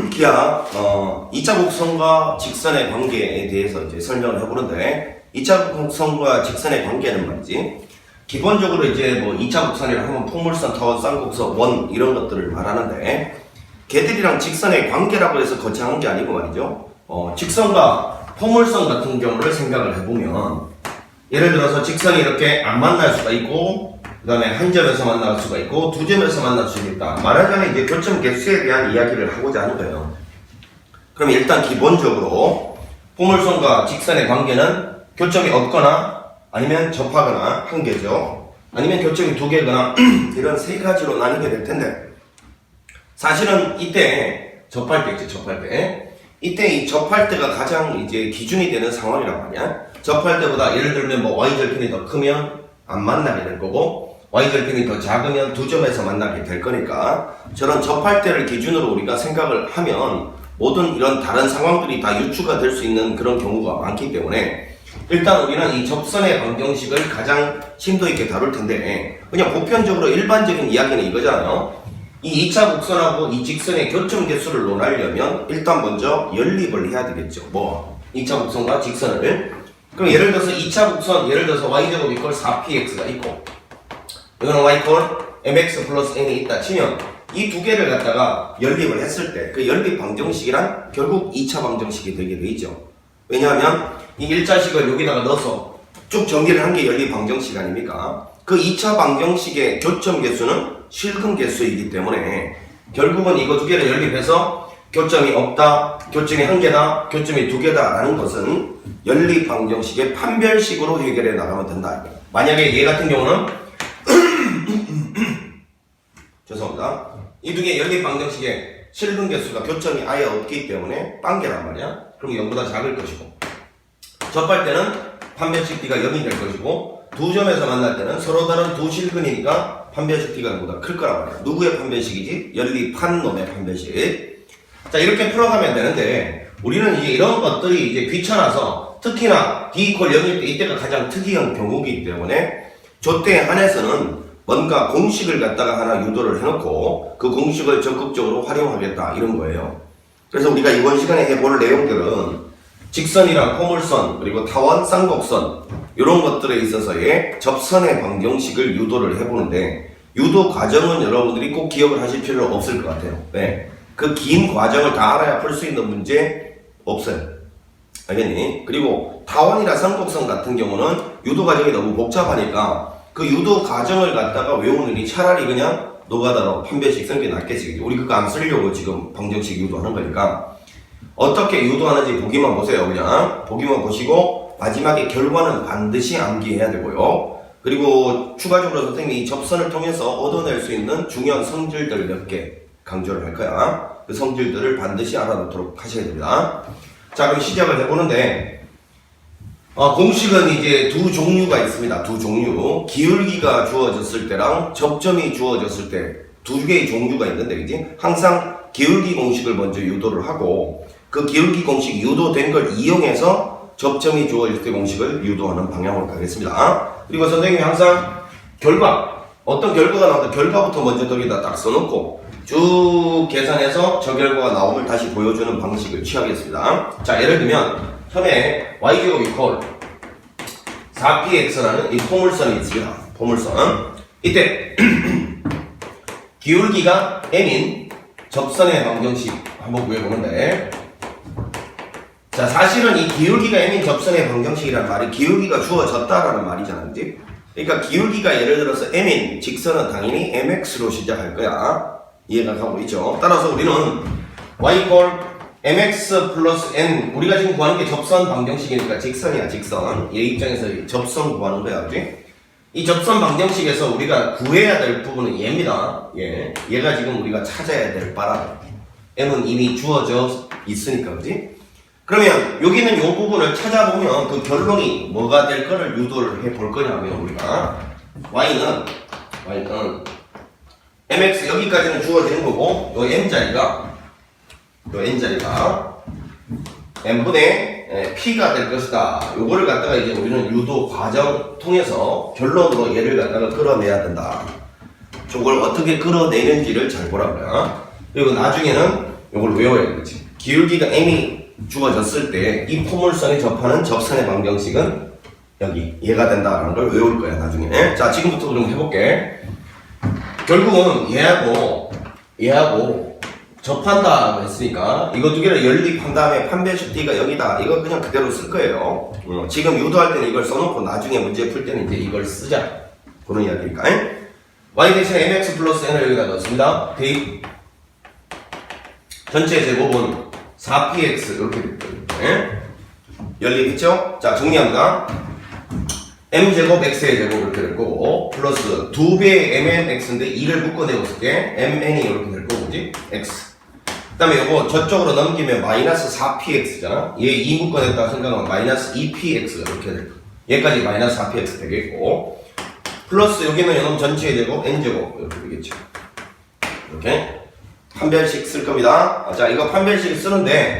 기하 2차 곡선과 직선의 관계에 대해서 이제 설명을 해보는데 2차 곡선과 직선의 관계는 말이지 기본적으로 이제 뭐 2차 곡선이라 하면 폭물선, 타원, 쌍곡선, 원 이런 것들을 말하는데 걔들이랑 직선의 관계라고 해서 거창한 게 아니고 말이죠. 직선과 폭물선 같은 경우를 생각을 해보면 예를 들어서 직선이 이렇게 안 만날 수가 있고 그 다음에 한 점에서 만날 수가 있고 두 점에서 만날 수 있다. 말하자면 이제 교점 개수에 대한 이야기를 하고자 하는 거예요. 그럼 일단 기본적으로 폭물선과 직선의 관계는 교점이 없거나 아니면 접하거나 한 개죠. 아니면 교점이 두 개거나 이런 세 가지로 나뉘게 될 텐데 사실은 이때 접할 때 있죠. 접할 때 이때 이 접할 때가 가장 이제 기준이 되는 상황이란 말이야. 접할 때보다 예를 들면 뭐 y절편이 더 크면 안 만나게 될 거고 y절편이 더 작으면 두 점에서 만나게 될 거니까 저런 접할 때를 기준으로 우리가 생각을 하면 모든 이런 다른 상황들이 다 유추가 될 수 있는 그런 경우가 많기 때문에 일단 우리는 이 접선의 방정식을 가장 심도 있게 다룰 텐데 그냥 보편적으로 일반적인 이야기는 이거잖아요. 이 2차 곡선하고 이 직선의 교점 개수를 논하려면 일단 먼저 연립을 해야 되겠죠. 뭐 2차 곡선과 직선을. 그럼 예를 들어서 2차 곡선 예를 들어서 y제곱 이퀄 4px가 있고 이거는 y 이퀄 mx 플러스 n이 있다 치면 이 두 개를 갖다가 연립을 했을 때 그 연립 방정식이란 결국 2차 방정식이 되게 되죠. 왜냐하면 이 1자식을 여기다가 넣어서 쭉 정리를 한 게 연립 방정식 아닙니까? 그 2차 방정식의 교점 개수는 실근 개수이기 때문에 결국은 이거 두 개를 연립해서 교점이 없다, 교점이 한 개다, 교점이 두 개다 라는 것은 연립 방정식의 판별식으로 해결해 나가면 된다. 만약에 얘 같은 경우는 죄송합니다. 이 두 개 연립 방정식의 실근 개수가 교점이 아예 없기 때문에 빵개란 말이야. 그럼 0보다 작을 것이고 접할 때는 판별식 D가 0이 될 것이고 두 점에서 만날 때는 서로 다른 두 실근이니까 판별식 D가 0보다 클 거란 말이야. 누구의 판별식이지? 연립한 놈의 판별식. 자 이렇게 풀어가면 되는데 우리는 이제 이런 것들이 이제 귀찮아서 특히나 D 이퀄 0일 때 이때가 가장 특이한 경우이기 때문에 저때 한해서는 뭔가 공식을 갖다가 하나 유도를 해놓고 그 공식을 적극적으로 활용하겠다 이런 거예요. 그래서 우리가 이번 시간에 해볼 내용들은 직선이랑 포물선 그리고 타원, 쌍곡선 이런 것들에 있어서의 접선의 방정식을 유도를 해보는데 유도 과정은 여러분들이 꼭 기억을 하실 필요 없을 것 같아요. 네. 그 긴 과정을 다 알아야 풀 수 있는 문제 없어요. 알겠니? 그리고 타원이나 쌍곡선 같은 경우는 유도 과정이 너무 복잡하니까 그 유도 과정을 갖다가 외우느니 차라리 그냥 노가다로 판별식 쓰는 게 낫겠지. 우리 그거 안 쓰려고 지금 방정식 유도하는 거니까 어떻게 유도하는지 보기만 보세요. 그냥 보기만 보시고 마지막에 결과는 반드시 암기해야 되고요. 그리고 추가적으로 선생님이 이 접선을 통해서 얻어낼 수 있는 중요한 성질들 몇 개 강조를 할 거야. 그 성질들을 반드시 알아놓도록 하셔야 됩니다. 자 그럼 시작을 해보는데 공식은 이제 두 종류가 있습니다. 두 종류. 기울기가 주어졌을 때랑 접점이 주어졌을 때 두 개의 종류가 있는데 그지? 항상 기울기 공식을 먼저 유도를 하고 그 기울기 공식 유도된 걸 이용해서 접점이 주어질 때 공식을 유도하는 방향으로 가겠습니다. 그리고 선생님이 항상 결과 어떤 결과가 나온다 결과부터 먼저 거기다 딱 써놓고 쭉 계산해서 저 결과가 나옴을 다시 보여주는 방식을 취하겠습니다. 자 예를 들면 처음에 y제곱 이퀄 4px라는 이 포물선이 있습니다. 포물선 이때 기울기가 m인 접선의 방정식 한번 구해보는데 자 사실은 이 기울기가 m인 접선의 방정식이란 말이 기울기가 주어졌다라는 말이잖아. 그치? 그러니까 기울기가 예를 들어서 m인 직선은 당연히 mx로 시작할 거야. 이해가 가고 있죠. 따라서 우리는 y 이퀄 mx 플러스 n 우리가 지금 구하는 게 접선 방정식이니까 직선이야. 직선 얘 입장에서 접선 구하는 거야. 그치? 이 접선 방정식에서 우리가 구해야 될 부분은 얘입니다. 얘가 지금 우리가 찾아야 될 바라. m은 이미 주어져 있으니까. 그치? 그러면 여기는 이 부분을 찾아보면 그 결론이 뭐가 될 거를 유도를 해 볼 거냐면 우리가 y는 mx 여기까지는 주어지는 거고 요 n자리가 n분의 p가 될 것이다. 요거를 갖다가 이제 우리는 유도 과정 통해서 결론으로 얘를 갖다가 끌어내야 된다. 저걸 어떻게 끌어내는지를 잘 보라고요. 그리고 나중에는 요걸 외워야 되겠지. 기울기가 m이 주어졌을 때 이 포물선에 접하는 접선의 방정식은 여기 얘가 된다라는 걸 외울 거야 나중에. 자, 지금부터 좀 해볼게. 결국은 얘하고 접한다고 했으니까 이거 두 개를 연립한 다음에 판별식 D가 0이다. 이거 그냥 그대로 쓸 거예요. 지금 유도할 때는 이걸 써놓고 나중에 문제 풀 때는 이제 이걸 쓰자. 그런 이야기니까. y 대신에 mx 플러스 n을 여기다 넣습니다. 대입. 전체 제곱은 4px 이렇게 됐거든요. 연립했죠? 자, 정리합니다. m제곱 x의 제곱 이렇게 될 거고 플러스 2배의 mnx인데 2를 묶어내었을 때 mn이 이렇게 될 거고 그지? x. 그 다음에 요거 저쪽으로 넘기면 마이너스 4px잖아. 얘 2 묶어냈다 생각하면 마이너스 2px가 이렇게 될 거. 얘까지 마이너스 4px 되겠고 플러스 여기는 요놈 전체의 제곱 n제곱 이렇게 되겠죠. 이렇게 판별식 쓸 겁니다. 자, 이거 판별식 쓰는데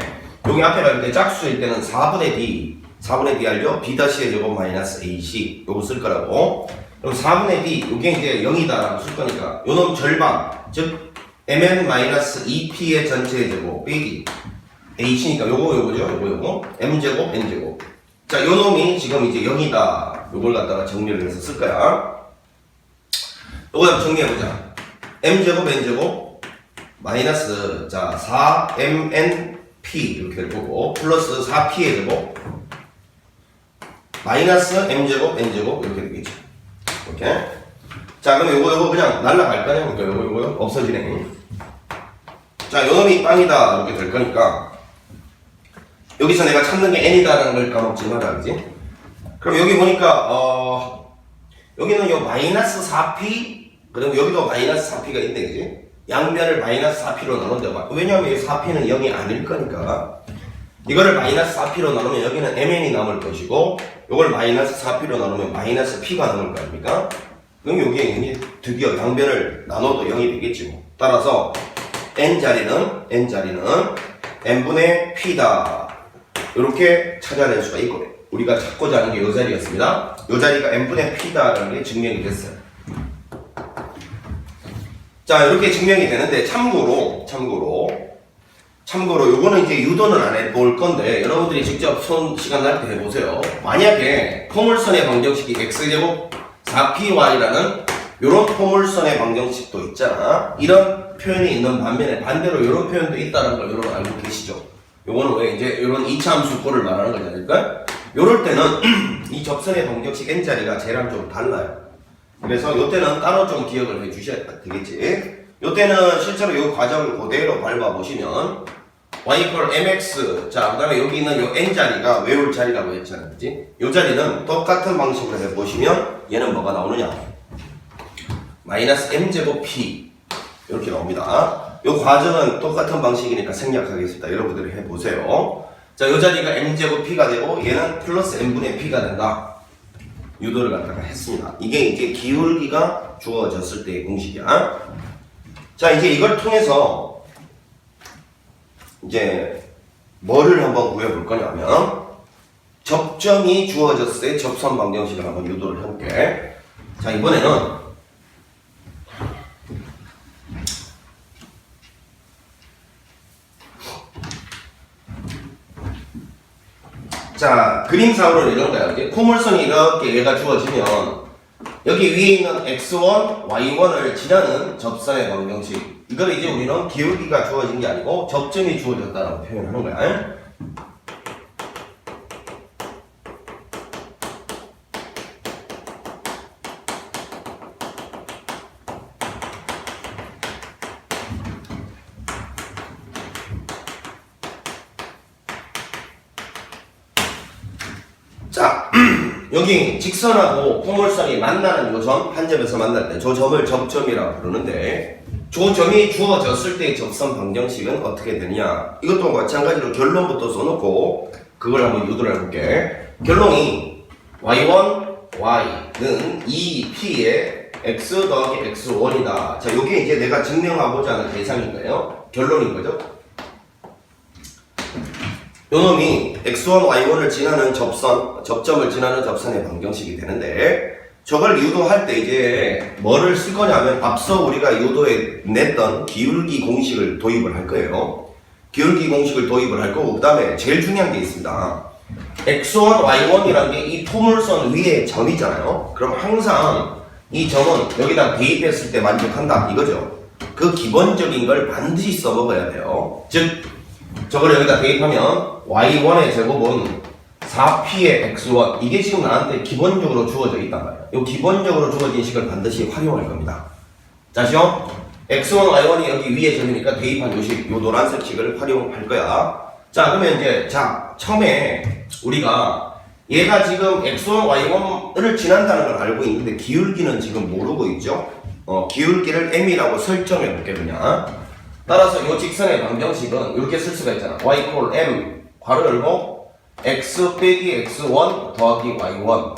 여기 앞에가 이렇게 짝수일 때는 4분의 d 알죠? b-의 제곱 마이너스 ac 요거 쓸 거라고. 그럼 4분의 d 요게 이제 0이다라고 쓸 거니까 요놈 절반 즉 mn-2p의 전체의 제곱 빼기 h니까 요거죠 요거 m제곱 n제곱. 자, 요놈이 지금 이제 0이다 요걸 갖다가 정리를 해서 쓸 거야. 요거 한번 정리해보자. m제곱 n제곱 마이너스 자 4mnp 이렇게 될 거고 플러스 4p의 제곱 마이너스 m제곱 n제곱 이렇게 되겠죠. 오케이. 자, 그럼 요거 그냥 날라갈 거냐? 그러니까 요거 없어지네. 자, 요놈이 빵이다 이렇게 될 거니까 여기서 내가 찾는 게 n이다라는 걸 까먹지 마라, 그지? 그럼 여기 보니까 여기는 요 마이너스 4p 그리고 여기도 마이너스 4p가 있네, 그지? 양변을 마이너스 4p로 나눈대. 왜냐면 이 4p는 0이 아닐 거니까 이거를 마이너스 4p로 나누면 여기는 mn이 남을 것이고 이걸 마이너스 4p로 나누면 마이너스 p가 남을 거 아닙니까? 그럼 여기에 드디어 양변을 나눠도 0이 되겠지 뭐. 따라서 n자리는 n분의 p다 이렇게 찾아낼 수가 있고 우리가 찾고자 하는 게 이 자리였습니다. 이 자리가 n분의 p다라는 게 증명이 됐어요. 자, 이렇게 증명이 되는데 참고로 요거는 이제 유도는 안 해볼 건데 여러분들이 직접 손 시간 날 때 해보세요. 만약에 포물선의 방정식이 x제곱 4py라는 요런 포물선의 방정식도 있잖아. 이런 표현이 있는 반면에 반대로 요런 표현도 있다는 걸 여러분 알고 계시죠? 요거는 왜 이제 요런 2차 함수꼴을 말하는 거지 않을까? 요럴 때는 이 접선의 방정식 n자리가 쟤랑 좀 달라요. 그래서 요때는 따로 좀 기억을 해 주셔야 되겠지. 요때는 실제로 요 과정을 그대로 밟아보시면 y mx 자, 그 다음에 여기 있는 요 n자리가 외울 자리라고 했잖아, 그치? 요 자리는 똑같은 방식으로 해보시면 얘는 뭐가 나오느냐? 마이너스 m제곱 p 이렇게 나옵니다. 요 과정은 똑같은 방식이니까 생략하겠습니다. 여러분들이 해보세요. 자, 요 자리가 m제곱 p가 되고 얘는 플러스 m분의 p가 된다. 유도를 갖다가 했습니다. 이게 이제 기울기가 주어졌을 때의 공식이야. 자, 이제 이걸 통해서 이제 뭐를 한번 구해볼 거냐면 접점이 주어졌을 때 접선 방정식을 한번 유도를 해볼게. 자, 이번에는 자, 그림상으로는 이런 거야. 이제 포물선이 이렇게 얘가 주어지면 여기 위에 있는 x1, y1을 지나는 접선의 방정식. 이걸 이제 우리는 기울기가 주어진 게 아니고 접점이 주어졌다라고 표현하는 거야. 자, 여기 직선하고 포물선이 만나는 요 점, 한 점에서 만날 때 저 점을 접점이라고 부르는데 저 점이 주어졌을 때의 접선 방정식은 어떻게 되느냐. 이것도 마찬가지로 결론부터 써놓고 그걸 한번 유도를 해볼게. 결론이 y1, y는 2p의 x 더하기 x1이다. 자, 요게 이제 내가 증명하고자 하는 대상인 거예요. 결론인 거죠. 요놈이 x1, y1을 지나는 접점을 지나는 접선의 방정식이 되는데 저걸 유도할 때 이제 뭐를 쓸 거냐면 앞서 우리가 유도에 냈던 기울기 공식을 도입을 할 거예요. 기울기 공식을 도입을 할 거고, 그 다음에 제일 중요한 게 있습니다. x1, y1이라는 게 이 포물선 위에 점이잖아요. 그럼 항상 이 점은 여기다 대입했을 때 만족한다 이거죠. 그 기본적인 걸 반드시 써먹어야 돼요. 즉 저걸 여기다 대입하면 y1의 제곱은 4p의 x1, 이게 지금 나한테 기본적으로 주어져 있단 말이에요. 이 기본적으로 주어진 식을 반드시 활용할 겁니다. 자시요? x1, y1이 여기 위에 점이니까 대입한 요 식, 요 노란색 식을 활용할 거야. 자, 그러면 이제, 자, 처음에 우리가 얘가 지금 x1, y1을 지난다는 걸 알고 있는데 기울기는 지금 모르고 있죠? 기울기를 m이라고 설정해 볼게, 그냥. 따라서 이 직선의 방정식은 이렇게 쓸 수가 있잖아. y equal m, 괄호 열고, x 빼기 x1 더하기 y1.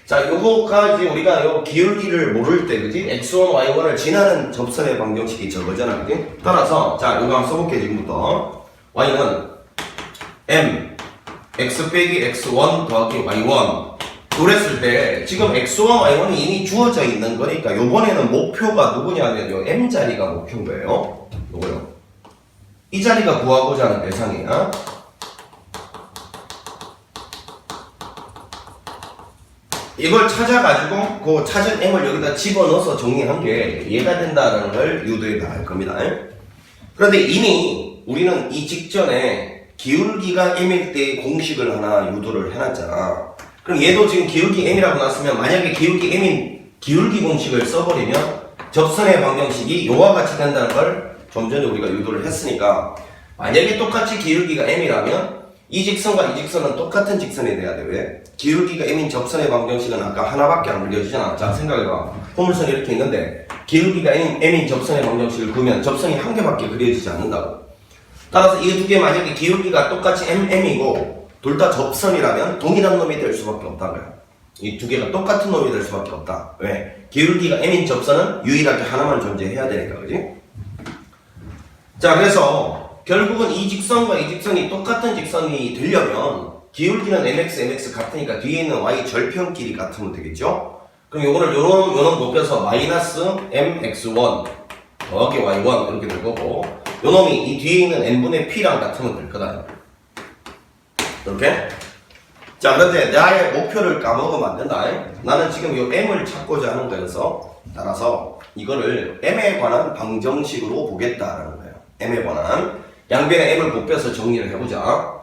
자, 요거까지 우리가 요 기울기를 모를 때, 그지? x1, y1을 지나는 접선의 방정식이 저거잖아, 그지? 따라서, 자, 요거 한번 써볼게, 지금부터. y는 m, x 빼기 x1 더하기 y1. 그랬을 때, 지금 x1, y1이 이미 주어져 있는 거니까, 요번에는 목표가 누구냐면, 요 m 자리가 목표인 거예요. 요거요. 이 자리가 구하고자 하는 대상이야. 이걸 찾아가지고 그 찾은 m을 여기다 집어넣어서 정리한 게 얘가 된다는 걸 유도해 나갈 겁니다. 그런데 이미 우리는 이 직전에 기울기가 m일 때의 공식을 하나 유도를 해놨잖아. 그럼 얘도 지금 기울기 m이라고 놨으면 만약에 기울기 m인 기울기 공식을 써버리면 접선의 방정식이 요와 같이 된다는 걸 좀 전에 우리가 유도를 했으니까 만약에 똑같이 기울기가 m이라면 이 직선과 이 직선은 똑같은 직선이 돼야 돼. 왜? 기울기가 m인 접선의 방정식은 아까 하나밖에 안 그려지잖아. 자, 생각해봐. 포물선이 이렇게 있는데 기울기가 m인 접선의 방정식을 그으면 접선이 한 개밖에 그려지지 않는다고. 따라서 이 두 개 만약에 기울기가 똑같이 m이고 둘 다 접선이라면 동일한 놈이 될 수밖에 없다는 거야. 이 두 개가 똑같은 놈이 될 수밖에 없다. 왜? 기울기가 m인 접선은 유일하게 하나만 존재해야 되니까, 그지? 자, 그래서 결국은 이 직선과 이 직선이 똑같은 직선이 되려면 기울기는 mx 같으니까 뒤에 있는 y 절편끼리 같으면 되겠죠? 그럼 요거를 요놈 곱해서 마이너스 mx1 더하기 y1 이렇게 될 거고 요놈이 이 뒤에 있는 n분의 p랑 같으면 될 거다. 이렇게? 자, 그런데 나의 목표를 까먹으면 안 된다. 나는 지금 요 m을 찾고자 하는 거여서 따라서 이거를 m에 관한 방정식으로 보겠다라는 거예요. m에 관한 양변에 m을 곱해서 정리를 해보자.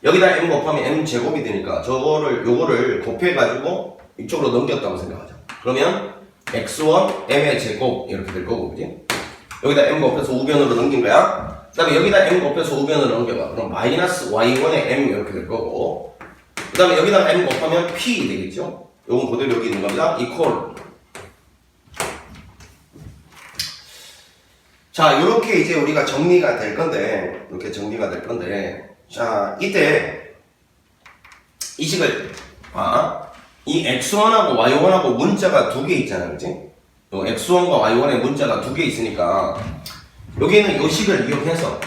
여기다 m 곱하면 m 제곱이 되니까 요거를 곱해가지고 이쪽으로 넘겼다고 생각하자. 그러면 x1 m의 제곱 이렇게 될 거고, 그지? 여기다 m 곱해서 우변으로 넘긴 거야. 그 다음에 여기다 m 곱해서 우변으로 넘겨봐. 그럼 마이너스 y1의 m 이렇게 될 거고, 그 다음에 여기다 m 곱하면 p 되겠죠? 요건 그대로 여기 있는 겁니다. 이퀄. 자, 요렇게 이제 우리가 정리가 될 건데, 이렇게 정리가 될 건데, 자, 이때 이 식을 이 x1하고 y1하고 문자가 두 개 있잖아, 그치? 요 x1과 y1의 문자가 두 개 있으니까 여기는 요 식을 이용해서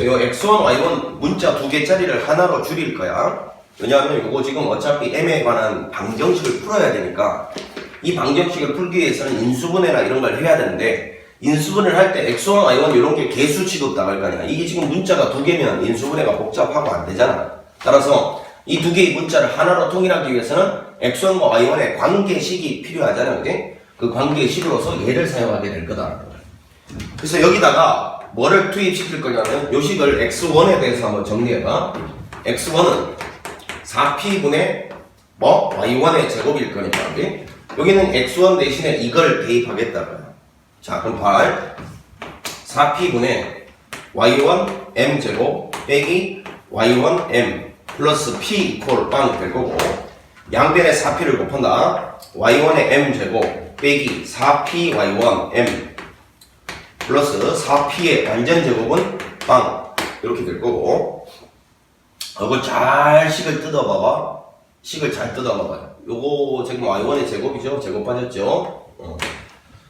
요 x1, y1 문자 두 개짜리를 하나로 줄일 거야. 왜냐하면 요거 지금 어차피 m에 관한 방정식을 풀어야 되니까 이 방정식을 풀기 위해서는 인수분해나 이런 걸 해야 되는데 인수분해를 할 때 x1, y1 이런 게 개수 취급 나갈 거 아니야. 이게 지금 문자가 두 개면 인수분해가 복잡하고 안 되잖아. 따라서 이 두 개의 문자를 하나로 통일하기 위해서는 x1과 y1의 관계식이 필요하잖아, 그지? 그 관계식으로서 얘를 사용하게 될 거다. 그래서 여기다가 뭐를 투입시킬 거냐면 요 식을 x1에 대해서 한번 정리해봐. x1은 4p분의 y1의 제곱일 거니까, 그지? 여기는 x1 대신에 이걸 대입하겠다고요. 자, 그럼 4p분의 y1 m제곱 빼기 y1 m 플러스 p 이퀄 빵이 될 거고 양변에 4p를 곱한다. y1의 m제곱 빼기 4p y1 m 플러스 4p의 완전 제곱은 빵 이렇게 될 거고 이거 잘 식을 뜯어봐봐. 식을 잘 뜯어봐봐. 요거 지금 y1의 제곱이죠? 제곱 빠졌죠?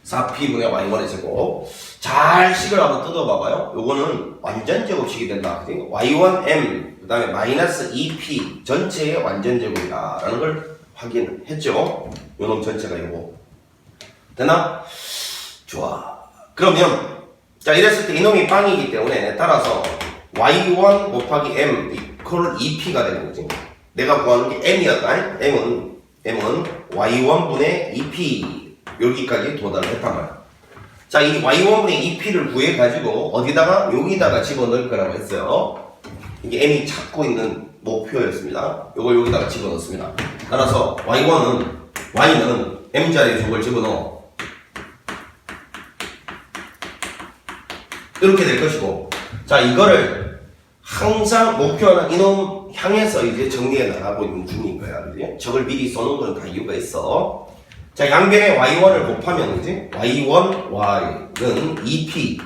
4p분의 y1의 제곱. 잘 식을 한번 뜯어봐봐요. 요거는 완전 제곱식이 된다. y1m, 그 다음에 마이너스 2p 전체의 완전 제곱이다. 라는 걸 확인했죠. 요놈 전체가 요거. 됐나? 좋아. 그러면, 자, 이랬을 때 이놈이 빵이기 때문에 따라서 y1 곱하기 m 이퀄 2p가 되는 거지. 내가 구하는 게 m이었다. m은 y1분의 2p 여기까지 도달을 했단 말이야. 자, 이 y1분의 2p를 구해가지고 어디다가 여기다가 집어넣을 거라고 했어요. 이게 m이 찾고 있는 목표였습니다. 요걸 여기다가 집어넣습니다. 따라서 y는 m자리에 저걸 집어넣어. 이렇게 될 것이고, 자, 이거를 항상 목표하는 이놈 향해서 이제 정리해 나가고 있는 중인 거야. 그지? 저걸 미리 써놓은 건 다 이유가 있어. 자, 양변에 y1을 곱하면, 그지? y는 2p,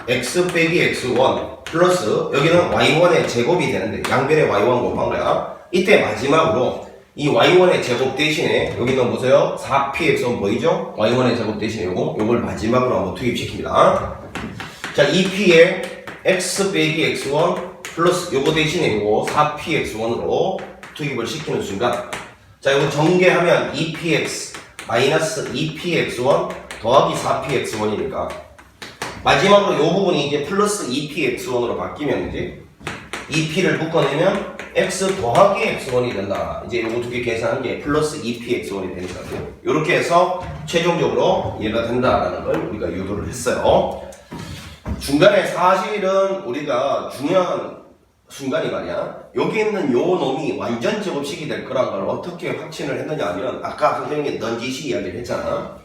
x 빼기 x1 플러스, 여기는 y1의 제곱이 되는데, 양변에 y1 곱한 거야. 이때 마지막으로, 이 y1의 제곱 대신에, 여기는 보세요. 4px1 보이죠? y1의 제곱 대신에 요걸 마지막으로 한번 투입시킵니다. 자, 2p에 x 빼기 x1 플러스 요거 대신에 요거 4px1으로 투입을 시키는 순간, 자, 요거 전개하면 2px 마이너스 2px1 더하기 4px1이니까 마지막으로 요 부분이 이제 플러스 2px1으로 바뀌면 이제 2p를 묶어내면 x 더하기 x1이 된다. 이제 요거 두 개 계산한 게 플러스 2px1이 되니까 요렇게 해서 최종적으로 이해가 된다라는 걸 우리가 유도를 했어요. 중간에 사실은 우리가 중요한 순간이 말이야. 여기 있는 요 놈이 완전 제곱식이 될 거란 걸 어떻게 확신을 했느냐 하면 아까 선생님이 넌지식 이야기를 했잖아.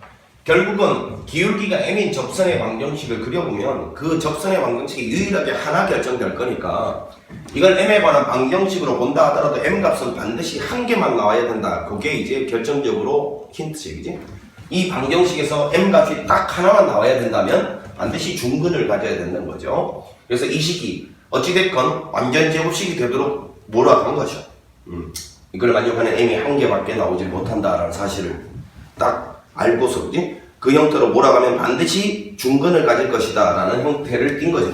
결국은 기울기가 m인 접선의 방정식을 그려보면 그 접선의 방정식이 유일하게 하나 결정될 거니까 이걸 m에 관한 방정식으로 본다 하더라도 m 값은 반드시 한 개만 나와야 된다. 그게 이제 결정적으로 힌트식이지. 이 방정식에서 m 값이 딱 하나만 나와야 된다면 반드시 중근을 가져야 된다는 거죠. 그래서 이 식이 어찌됐건 완전 제곱식이 되도록 몰아간 거죠. 이걸 만족하는 m이 한 개밖에 나오지 못한다라는 사실을 딱 알고서 그지? 그 형태로 몰아가면 반드시 중근을 가질 것이다 라는 형태를 띈 거죠.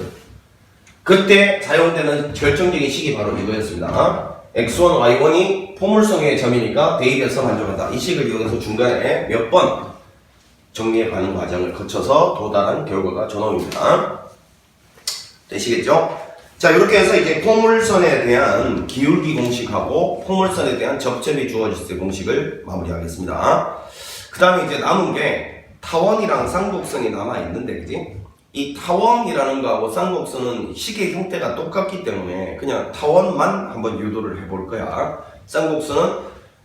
그때 사용되는 결정적인 식이 바로 이거였습니다. x1, y1이 포물성의 점이니까 대입해서 만족한다. 이 식을 이용해서 중간에 몇 번 정리해가는 과정을 거쳐서 도달한 결과가 저놈입니다. 되시겠죠? 자, 이렇게 해서 이제 포물선에 대한 기울기 공식하고 포물선에 대한 접점이 주어질 때 공식을 마무리하겠습니다. 그 다음에 이제 남은 게 타원이랑 쌍곡선이 남아있는데, 그지? 이 타원이라는 거하고 쌍곡선은 식의 형태가 똑같기 때문에 그냥 타원만 한번 유도를 해볼 거야. 쌍곡선은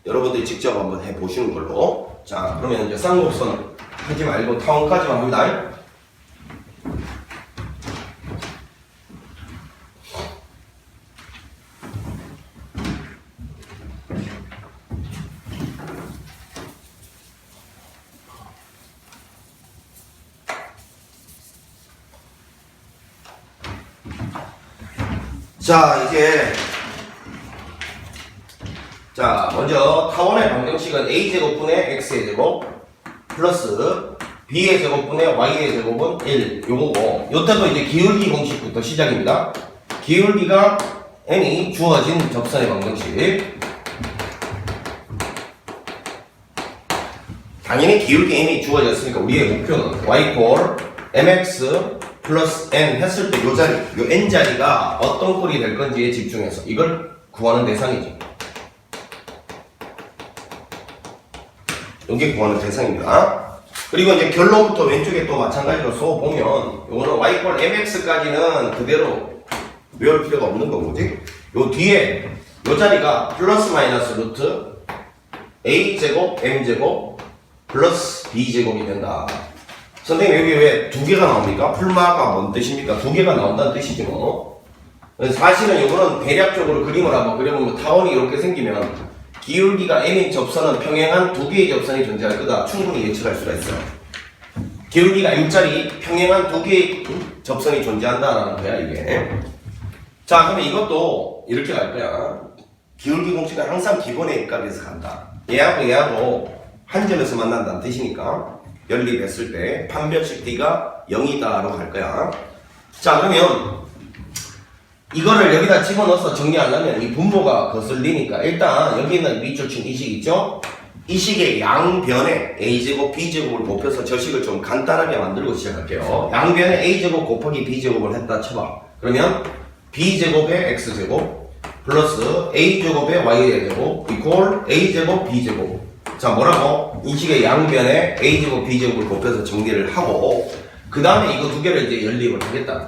여러분들이 직접 한번 해보시는 걸로. 자, 그러면 이제 쌍곡선 하지 말고 타원까지만 합니다. 자, 이제 먼저 타원의 방정식은 a제곱분의 x의 제곱 플러스 b의 제곱분의 y의 제곱은 1 요거고, 요때도 이제 기울기 공식부터 시작입니다. 기울기가 m이 주어진 접선의 방정식. 당연히 기울기 m이 주어졌으니까 우리의 목표는 y 꼴 mx 플러스 n 했을 때 요 자리, 요 n 자리가 어떤 꼴이 될 건지에 집중해서 이걸 구하는 대상이죠. 여기 구하는 대상입니다. 그리고 이제 결론부터 왼쪽에 또 마찬가지로 써보면 요거는 y 꼴 mx까지는 그대로 외울 필요가 없는 거지. 요 뒤에 요 자리가 플러스 마이너스 루트 a제곱 m제곱 플러스 b제곱이 된다. 선생님 여기 왜 두 개가 나옵니까? 풀마가 뭔 뜻입니까? 두 개가 나온다는 뜻이지 뭐. 사실은 이거는 대략적으로 그림을 한번 그려보면 타원이 이렇게 생기면 기울기가 m인 접선은 평행한 두 개의 접선이 존재할 거다. 충분히 예측할 수가 있어요. 기울기가 6짜리 평행한 두 개의 접선이 존재한다라는 거야 이게. 자, 그러면 이것도 이렇게 갈 거야. 기울기 공식은 항상 기본의 값에서 간다. 얘하고 한 점에서 만난다는 뜻이니까 연립했을 때 판별식 D가 0이다로 갈 거야. 자, 그러면 이거를 여기다 집어넣어서 정리하려면 이 분모가 거슬리니까 일단 여기 있는 밑줄 친 이 식 있죠? 이 식의 양변에 a제곱 b제곱을 곱해서 저 식을 좀 간단하게 만들고 시작할게요. 양변에 a제곱 곱하기 b제곱을 했다 쳐봐. 그러면 b제곱의 x제곱 플러스 a제곱의 y제곱 이퀄 a제곱 b제곱. 자, 뭐라고? 이 식의 양변에 a제곱 b제곱을 곱해서 정리를 하고 그 다음에 이거 두 개를 이제 연립을 하겠다.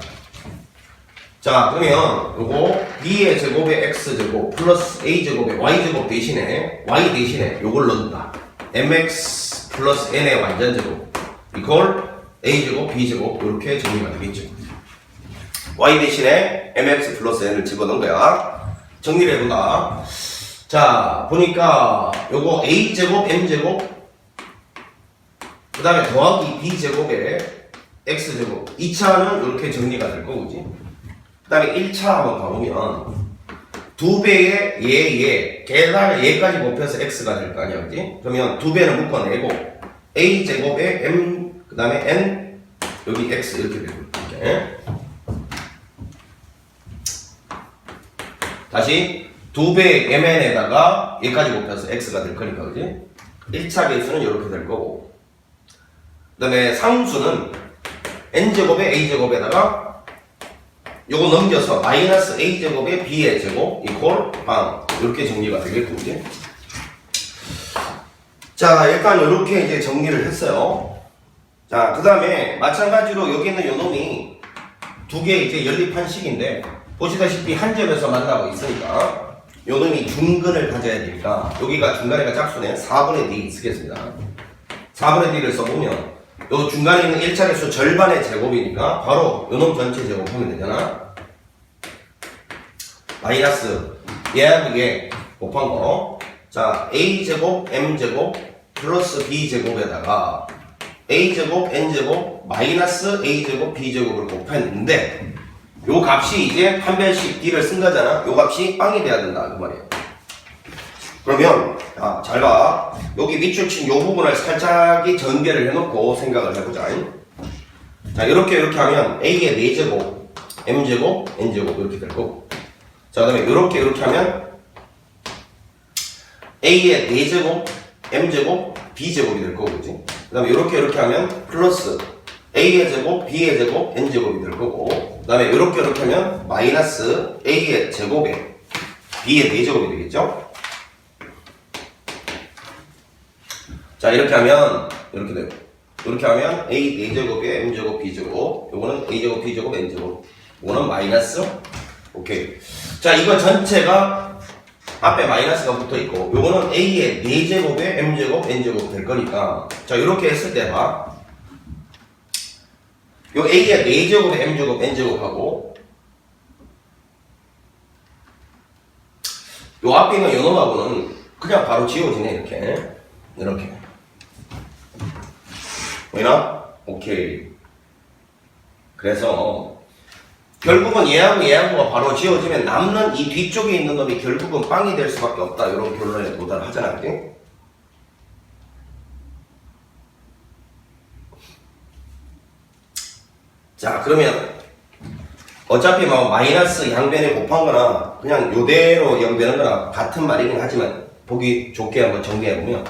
자, 그러면 요거 b의 제곱의 x제곱 플러스 a제곱의 y제곱 대신에 y 대신에 요걸 넣는다. mx 플러스 n의 완전제곱 이퀄 a제곱 b제곱 이렇게 정리가 되겠죠. y 대신에 mx 플러스 n을 집어넣은 거야. 정리를 해본다. 자, 보니까 요거 a제곱 m제곱 그 다음에 더하기 b제곱에 x제곱 2차는 이렇게 정리가 될 거고 그지? 그 다음에 1차 한번 가보면 2배의 얘 게다가 얘까지 곱해서 x가 될 거 아니야 그지? 그러면 2배는 묶어내고 a제곱에 m 그 다음에 n 여기 x 이렇게 되고 이렇게. 다시 2배의 mn에다가 얘까지 곱해서 x가 될 거니까 그지? 1차 계수는 이렇게 될 거고 그 다음에 상수는 n제곱에 a제곱에다가 요거 넘겨서 마이너스 a제곱에 b의 제곱 이퀄 방 이렇게 정리가 되겠고 이제. 자, 일단 이렇게 이제 정리를 했어요. 자, 그 다음에 마찬가지로 여기 있는 요 놈이 두 개 이제 연립한 식인데 보시다시피 한 점에서 만나고 있으니까 요 놈이 중근을 가져야 되니까 여기가 중간에가 짝수네 4분의 d 쓰겠습니다. 4분의 d를 써보면 요 중간에 있는 1차 개수 절반의 제곱이니까 바로 요 놈 전체 제곱하면 되잖아. 마이너스 얘하고 얘 곱한 거. 자, a제곱 m제곱 플러스 b제곱에다가 a제곱 n제곱 마이너스 a제곱 b제곱을 곱했는데 요 값이 이제 판별식 d를 쓴 거잖아. 요 값이 빵이 돼야 된다 그 말이에요. 그러면 잘 봐. 여기 밑줄 친 요 부분을 살짝이 전개를 해놓고 생각을 해보자. 자, 이렇게 하면 a의 4제곱 m제곱 n제곱 이렇게 될 거고 자, 그 다음에 이렇게 하면 a의 4제곱 m제곱 b제곱이 될 거고 그치? 그 다음에 이렇게 하면 플러스 a의 제곱 b의 제곱 n제곱이 될 거고 그 다음에 이렇게 하면 마이너스 a의 제곱에 b의 4제곱이 되겠죠? 자, 이렇게 하면 이렇게 되고 이렇게 하면 a 4제곱에 m제곱 b제곱 요거는 a제곱 b제곱 n제곱 요거는 마이너스 오케이. 자, 이거 전체가 앞에 마이너스가 붙어 있고 요거는 a의 4제곱에 m제곱 n제곱 될 거니까 자, 이렇게 했을 때 봐. 요 a의 4제곱에 m제곱 n제곱하고 요 앞에 있는 요 놈하고는 그냥 바로 지워지네. 이렇게 보이나? 오케이. 그래서 결국은 얘하고가 바로 지워지면 남는 이 뒤쪽에 있는 놈이 결국은 빵이 될 수밖에 없다. 이런 결론에 도달하잖아. 그게? 자, 그러면 어차피 뭐 마이너스 양변에 곱한 거나 그냥 요대로 연변한 거나 같은 말이긴 하지만 보기 좋게 한번 정리해보면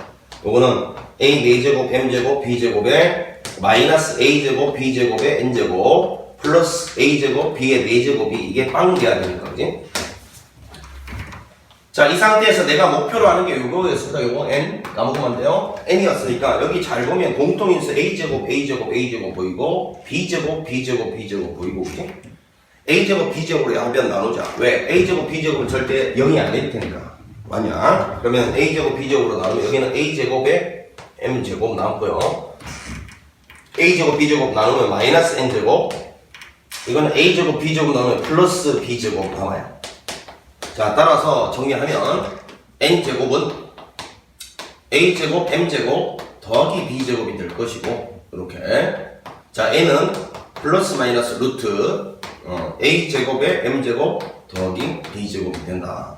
요거는 a 4제곱 m제곱 b제곱에 마이너스 a제곱 b제곱에 n제곱 플러스 a제곱 b의 4제곱이 이게 빵이 돼야 되니까 그지? 자, 이 상태에서 내가 목표로 하는 게 요거였습니다. 요거 n 까먹으면 돼요. n이었으니까 여기 잘 보면 공통인수 a제곱 보이고 b제곱 보이고 그지? a제곱 b제곱으로 양변 나누자. 왜? a제곱 b제곱은 절대 0이 안 될 테니까. 맞냐? 그러면 a제곱 b제곱으로 나누면 여기는 a제곱에 m제곱 남고요. a제곱 b제곱 나누면 마이너스 n제곱 이거는 a제곱 b제곱 나누면 플러스 b제곱 나와요. 자, 따라서 정리하면 n제곱은 a제곱 m제곱 더하기 b제곱이 될 것이고 이렇게 자, n은 플러스 마이너스 루트 a제곱에 m제곱 더하기 b제곱이 된다.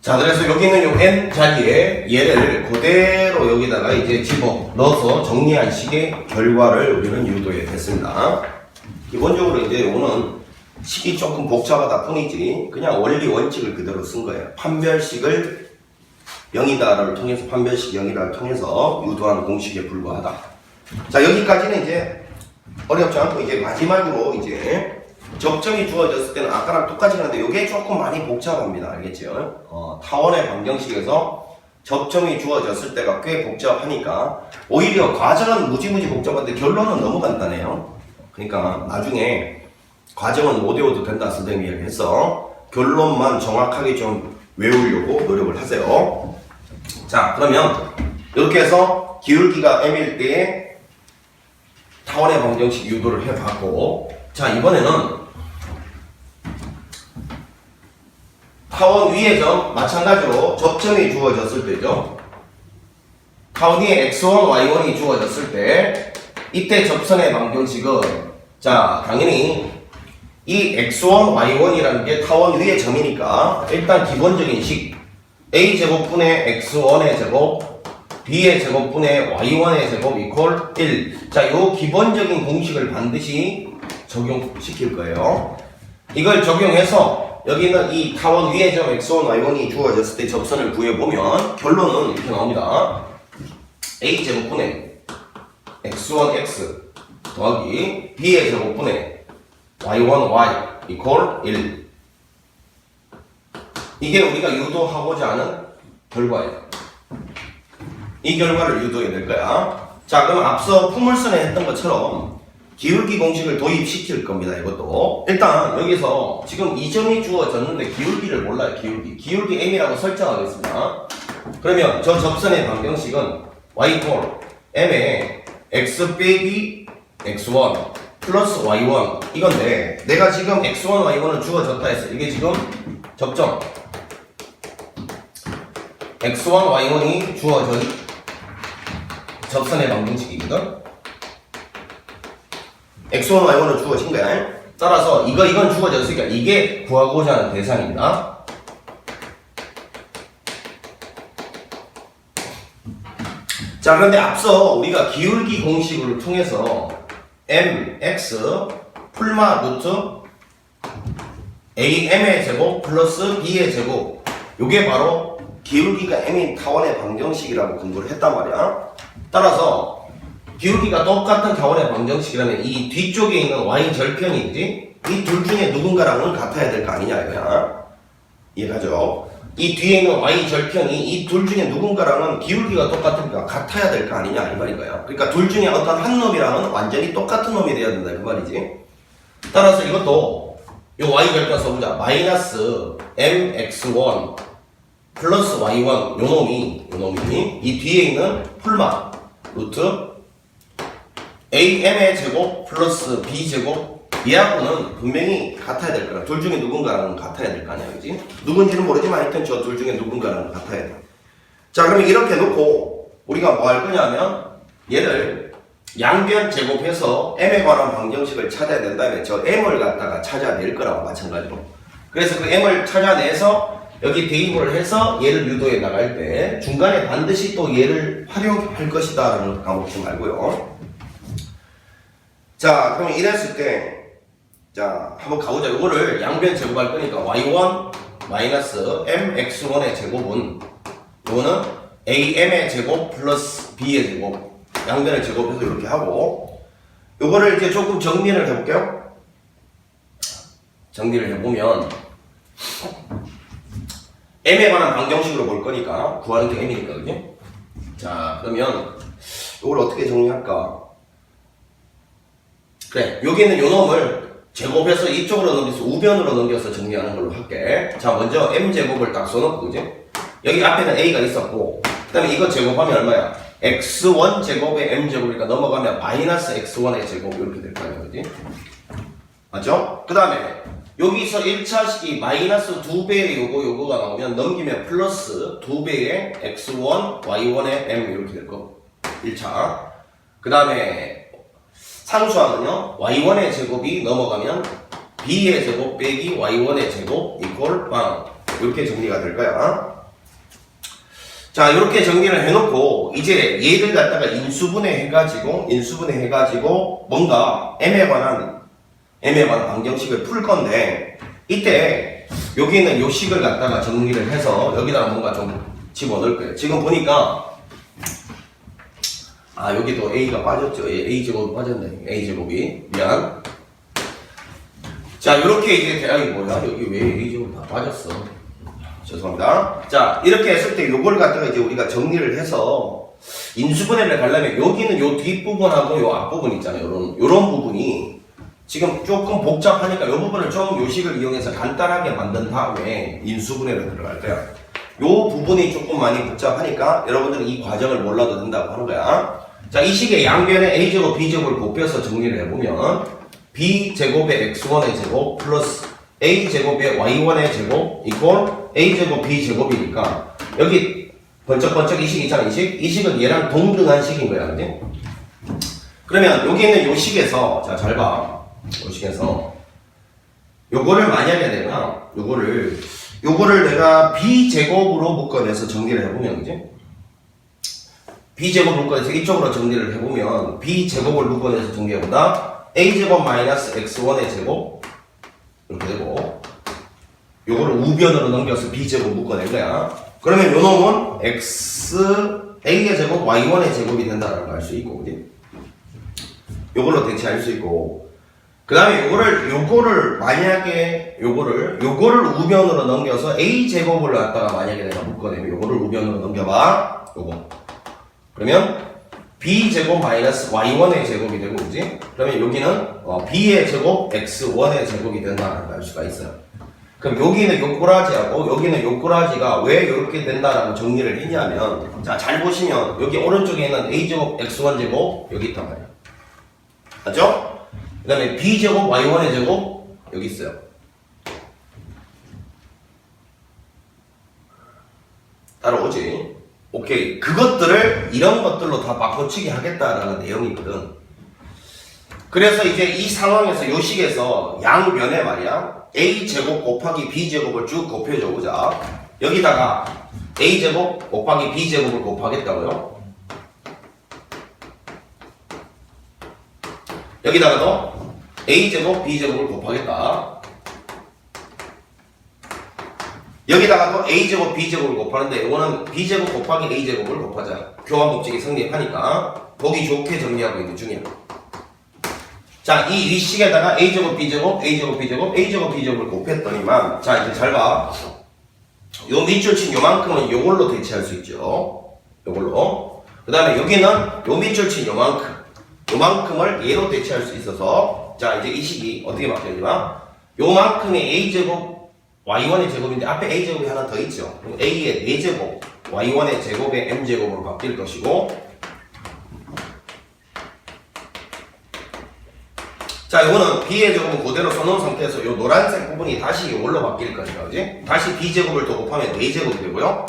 자, 그래서 여기 있는 요 n 자리에 얘를 그대로 여기다가 이제 집어 넣어서 정리한 식의 결과를 우리는 유도해 됐습니다. 기본적으로 이제 요거는 식이 조금 복잡하다 뿐이지 그냥 원리 원칙을 그대로 쓴 거예요. 판별식을 0이다를 통해서 판별식 0이다를 통해서 유도한 공식에 불과하다. 자, 여기까지는 이제 어렵지 않고 이제 마지막으로 이제 접점이 주어졌을 때는 아까랑 똑같이 하는데 이게 조금 많이 복잡합니다. 알겠죠? 타원의 방정식에서 접점이 주어졌을 때가 꽤 복잡하니까 오히려 과정은 무지무지 복잡한데 결론은 너무 간단해요. 그러니까 나중에 과정은 못 외워도 된다 선생님이 이야기해서 결론만 정확하게 좀 외우려고 노력을 하세요. 자, 그러면 이렇게 해서 기울기가 m일 때에 타원의 방정식 유도를 해봤고, 자, 이번에는 타원 위의 점 마찬가지로 접점이 주어졌을 때죠. 타원 위에 x1, y1이 주어졌을 때 이때 접선의 방정식은 자, 당연히 이 x1, y1이라는 게 타원 위의 점이니까 일단 기본적인 식 a제곱분의 x1의 제곱 b의 제곱분의 y1의 제곱 이퀄 1. 자, 요 기본적인 공식을 반드시 적용시킬 거예요. 이걸 적용해서 여기는 이 타원 위의 점 x1, y1이 주어졌을 때 접선을 구해보면 결론은 이렇게 나옵니다. a제곱분의 x1x 더하기 b의 제곱분의 y1y 이퀄 1. 이게 우리가 유도하고자 하는 결과예요. 이 결과를 유도해야 될 거야. 자, 그럼 앞서 풍물선에 했던 것처럼 기울기 공식을 도입시킬 겁니다. 이것도 일단 여기서 지금 이 점이 주어졌는데 기울기를 몰라요. 기울기 m이라고 설정하겠습니다. 그러면 저 접선의 방정식은 y 꼴 m에 x 빼기 x1 플러스 y1 이건데 내가 지금 x1, y1은 주어졌다 했어. 이게 지금 접점 x1, y1이 주어진 접선의 방정식이거든. x1, y1은 주어진 거야. 따라서 이건 주어졌으니까 이게 구하고자 하는 대상입니다. 자, 그런데 앞서 우리가 기울기 공식을 통해서 mx 풀마 루트 am의 제곱 플러스 b의 제곱 요게 바로 기울기가 m인 타원의 방정식이라고 공부를 했단 말이야. 따라서 기울기가 똑같은 타원의 방정식이라면 이 뒤쪽에 있는 y 절편이지 이 둘 중에 누군가랑은 같아야 될 거 아니냐 이거야. 이해가죠? 이 뒤에 있는 y 절편이 이 둘 중에 누군가랑은 기울기가 똑같으니까 같아야 될 거 아니냐 이 말인 거야. 그러니까 둘 중에 어떤 한 놈이랑은 완전히 똑같은 놈이 돼야 된다 그 말이지. 따라서 이것도 요 y 절편 써보자. 마이너스 mx1 플러스 y1 요 놈이 이 뒤에 있는 풀마 루트 am의 제곱 플러스 b제곱 얘하고는 분명히 같아야 될 거라. 둘 중에 누군가랑 같아야 될 거 아니야, 그지? 누군지는 모르지만 하여튼 저 둘 중에 누군가랑 같아야 돼. 자, 그러면 이렇게 놓고 우리가 뭐 할 거냐면 얘를 양변 제곱해서 m에 관한 방정식을 찾아야 된다면 저 m을 갖다가 찾아낼 거라고 마찬가지로. 그래서 그 m을 찾아내서 여기 대입을 해서 얘를 유도해 나갈 때 중간에 반드시 또 얘를 활용할 것이다 라는 거 까먹지 말고요. 자, 그럼 이랬을 때 자, 한번 가보자. 이거를 양변 제곱할 거니까 y1 마이너스 mx1의 제곱은 이거는 am의 제곱 플러스 b의 제곱 양변을 제곱해서 이렇게 하고 이거를 이제 조금 정리를 해볼게요. 정리를 해보면 m에 관한 방정식으로 볼 거니까 구하는 게 m이니까, 그지? 자, 그러면 이걸 어떻게 정리할까? 그래, 여기 있는 요 놈을 제곱해서 이쪽으로 넘겨서 우변으로 넘겨서 정리하는 걸로 할게. 자, 먼저 m제곱을 딱 써놓고, 그지? 여기 앞에는 a가 있었고 그 다음에 이거 제곱하면 얼마야? x1 제곱에 m제곱이니까 넘어가면 마이너스 x1의 제곱 이렇게 될 거 아니야, 그지? 맞죠? 그 다음에 여기서 1차식이 마이너스 2배의 요거가 나오면 넘기면 플러스 2배의 x1, y1의 m 이렇게 될 거. 1차. 그 다음에 상수항은요, y1의 제곱이 넘어가면 b의 제곱 빼기 y1의 제곱 이퀄 빵. 이렇게 정리가 될 거야. 자, 이렇게 정리를 해놓고 이제 얘를 갖다가 인수분해 해가지고 뭔가 m에 관한 방정식을 풀 건데 이때 여기 있는 요 식을 갖다가 정리를 해서 여기다가 뭔가 좀 집어넣을 거예요. 지금 보니까 여기도 a가 빠졌죠. a제곱이 빠졌네. a제곱이 미안. 자, 이렇게 이제 대학이 뭐야? 여기 왜 a제곱이 다 빠졌어? 죄송합니다. 자, 이렇게 했을 때 요걸 갖다가 이제 우리가 정리를 해서 인수분해를 가려면 여기는 요 뒷부분하고 요 앞부분 있잖아요. 요런 부분이 지금 조금 복잡하니까 요 부분을 좀 요식을 이용해서 간단하게 만든 다음에 인수분해를 들어갈 거야. 요 부분이 조금 많이 복잡하니까 여러분들은 이 과정을 몰라도 된다고 하는 거야. 자, 이 식의 양변에 a제곱, b제곱을 곱해서 정리를 해보면 b제곱의 x1의 제곱 플러스 a제곱의 y1의 제곱 이꼴 a제곱 b제곱이니까 여기 번쩍번쩍 이 식 있잖아. 이 식은 얘랑 동등한 식인 거야. 그지? 그러면 여기 있는 요 식에서 자, 잘 봐. 요 식에서 요거를 만약에 내가 요거를 내가 b제곱으로 묶어내서 정리를 해보면 그지? b제곱 묶어내서 이쪽으로 정리를 해보면 b제곱을 묶어내서 정리해보다 a제곱 마이너스 x1의 제곱 이렇게 되고 요거를 우변으로 넘겨서 b제곱 묶어낸 거야. 그러면 요 놈은 a의 제곱 y1의 제곱이 된다는 걸 알 수 있고 그지? 요걸로 대체할 수 있고 그 다음에 요거를 만약에 요거를 우변으로 넘겨서 a제곱을 갖다가 만약에 내가 묶어내면 요거를 우변으로 넘겨봐. 요거 그러면 b제곱 마이너스 y1의 제곱이 되고 그지? 그러면 여기는 b의 제곱 x1의 제곱이 된다는 걸 알 수가 있어요. 그럼 여기는 요 꼬라지하고 여기는 요 꼬라지가 왜 이렇게 된다라고 정리를 했냐면 자, 잘 보시면 여기 오른쪽에 있는 a제곱 x1 제곱 여기 있단 말이야. 맞죠? 그 다음에 b제곱 y1의 제곱 여기 있어요. 따라오지? 오케이. 그것들을 이런 것들로 다 바꿔치기 하겠다라는 내용이거든. 그래서 이제 이 상황에서 요 식에서 양변에 말이야 a제곱 곱하기 b제곱을 쭉 곱해줘 보자. 여기다가 a제곱 곱하기 b제곱을 곱하겠다고요. 여기다가도 a제곱 b제곱을 곱하겠다. 여기다가도 a제곱 b제곱을 곱하는데 이거는 b제곱 곱하기 a제곱을 곱하자. 교환 법칙이 성립하니까 보기 좋게 정리하고 있는 중이야. 자, 이 위식에다가 a제곱 b제곱 a제곱 b제곱 a제곱 b제곱을 곱했더니만 자, 이제 잘 봐. 요 밑줄 친 요만큼은 요걸로 대체할 수 있죠. 요걸로. 그 다음에 여기는 요 밑줄 친 요만큼을 얘로 대체할 수 있어서 자, 이제 이 식이 어떻게 바뀌었냐? 요만큼의 a제곱 y1의 제곱인데 앞에 a제곱이 하나 더 있죠. 그럼 a의 4제곱 y1의 제곱의 m제곱으로 바뀔 것이고 자, 이거는 b의 제곱은 그대로 써놓은 상태에서 요 노란색 부분이 다시 이걸로 바뀔 거니까 그지? 다시 b제곱을 더 곱하면 4제곱이 되고요.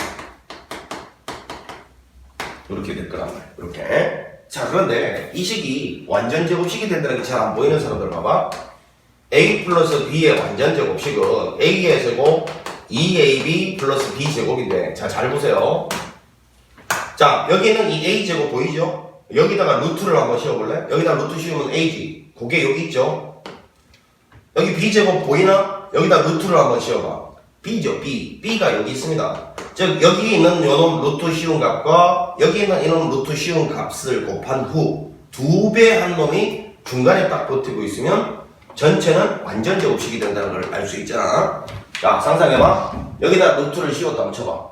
이렇게 될 거란 말이에요. 이렇게. 자, 그런데 이 식이 완전 제곱식이 된다는 게 잘 안 보이는 사람들 봐봐. a 플러스 b의 완전 제곱식은 a의 제곱 2ab 플러스 b 제곱인데 자, 잘 보세요. 자, 여기는 이 a 제곱 보이죠? 여기다가 루트를 한번 씌워볼래? 여기다 루트 씌우면 a지. 그게 여기 있죠? 여기 b제곱 보이나? 여기다 루트를 한번 씌워봐. b죠, b. b가 여기 있습니다. 즉, 여기 있는 요놈 루트 씌운 값과 여기 있는 이놈 루트 씌운 값을 곱한 후 2배 한 놈이 중간에 딱 버티고 있으면 전체는 완전 제곱식이 된다는 걸 알 수 있잖아. 자, 상상해봐. 여기다 루트를 씌웠다고 쳐봐.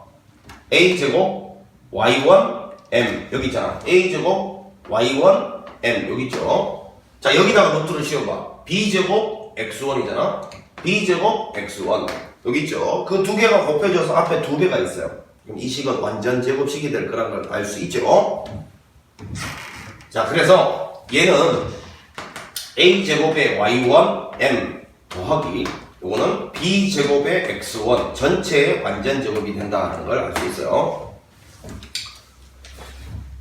a제곱 y1 m 여기 있잖아. a제곱 y1 m 여기 있죠. 자, 여기다가 루트를 씌워봐. b제곱 x1이잖아. b제곱 x1 여기 있죠. 그 두 개가 곱해져서 앞에 2배가 있어요. 그럼 이 식은 완전 제곱식이 될 거라는 걸 알 수 있죠. 자, 그래서 얘는 a제곱의 y1 m 더하기 요거는 b제곱의 x1 전체의 완전 제곱이 된다는 걸 알 수 있어요.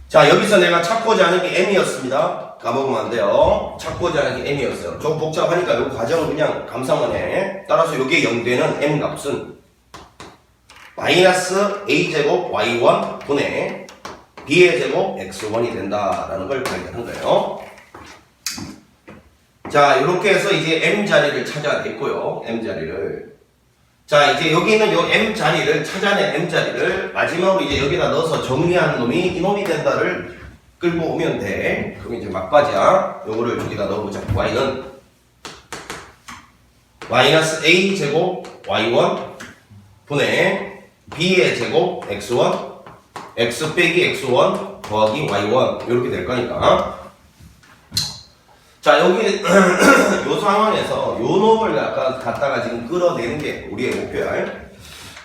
자, 여기서 내가 찾고자 하는 게 m이었습니다. 까먹으면 안 돼요. 찾고자 하는 게 m이었어요. 좀 복잡하니까 이 과정을 그냥 감상만 해. 따라서 이게 0되는 m 값은 마이너스 a제곱 y1 분의 b의 제곱 x1이 된다라는 걸 발견한 거예요. 자, 이렇게 해서 이제 m 자리를 찾아냈고요. m 자리를. 자, 이제 여기 있는 요 M 자리를, 찾아낸 M 자리를 마지막으로 이제 여기다 넣어서 정리하는 놈이 이놈이 된다를 끌고 오면 돼. 그럼 이제 막바지야. 요거를 여기다 넣어보자. Y는 마이너스 A 제곱 Y1 분의 B의 제곱 X1 X 빼기 X1 더하기 Y1 이렇게 될 거니까. 자, 여기 요 상황에서 요 놈을 약간 갖다가 지금 끌어내는 게 우리의 목표야.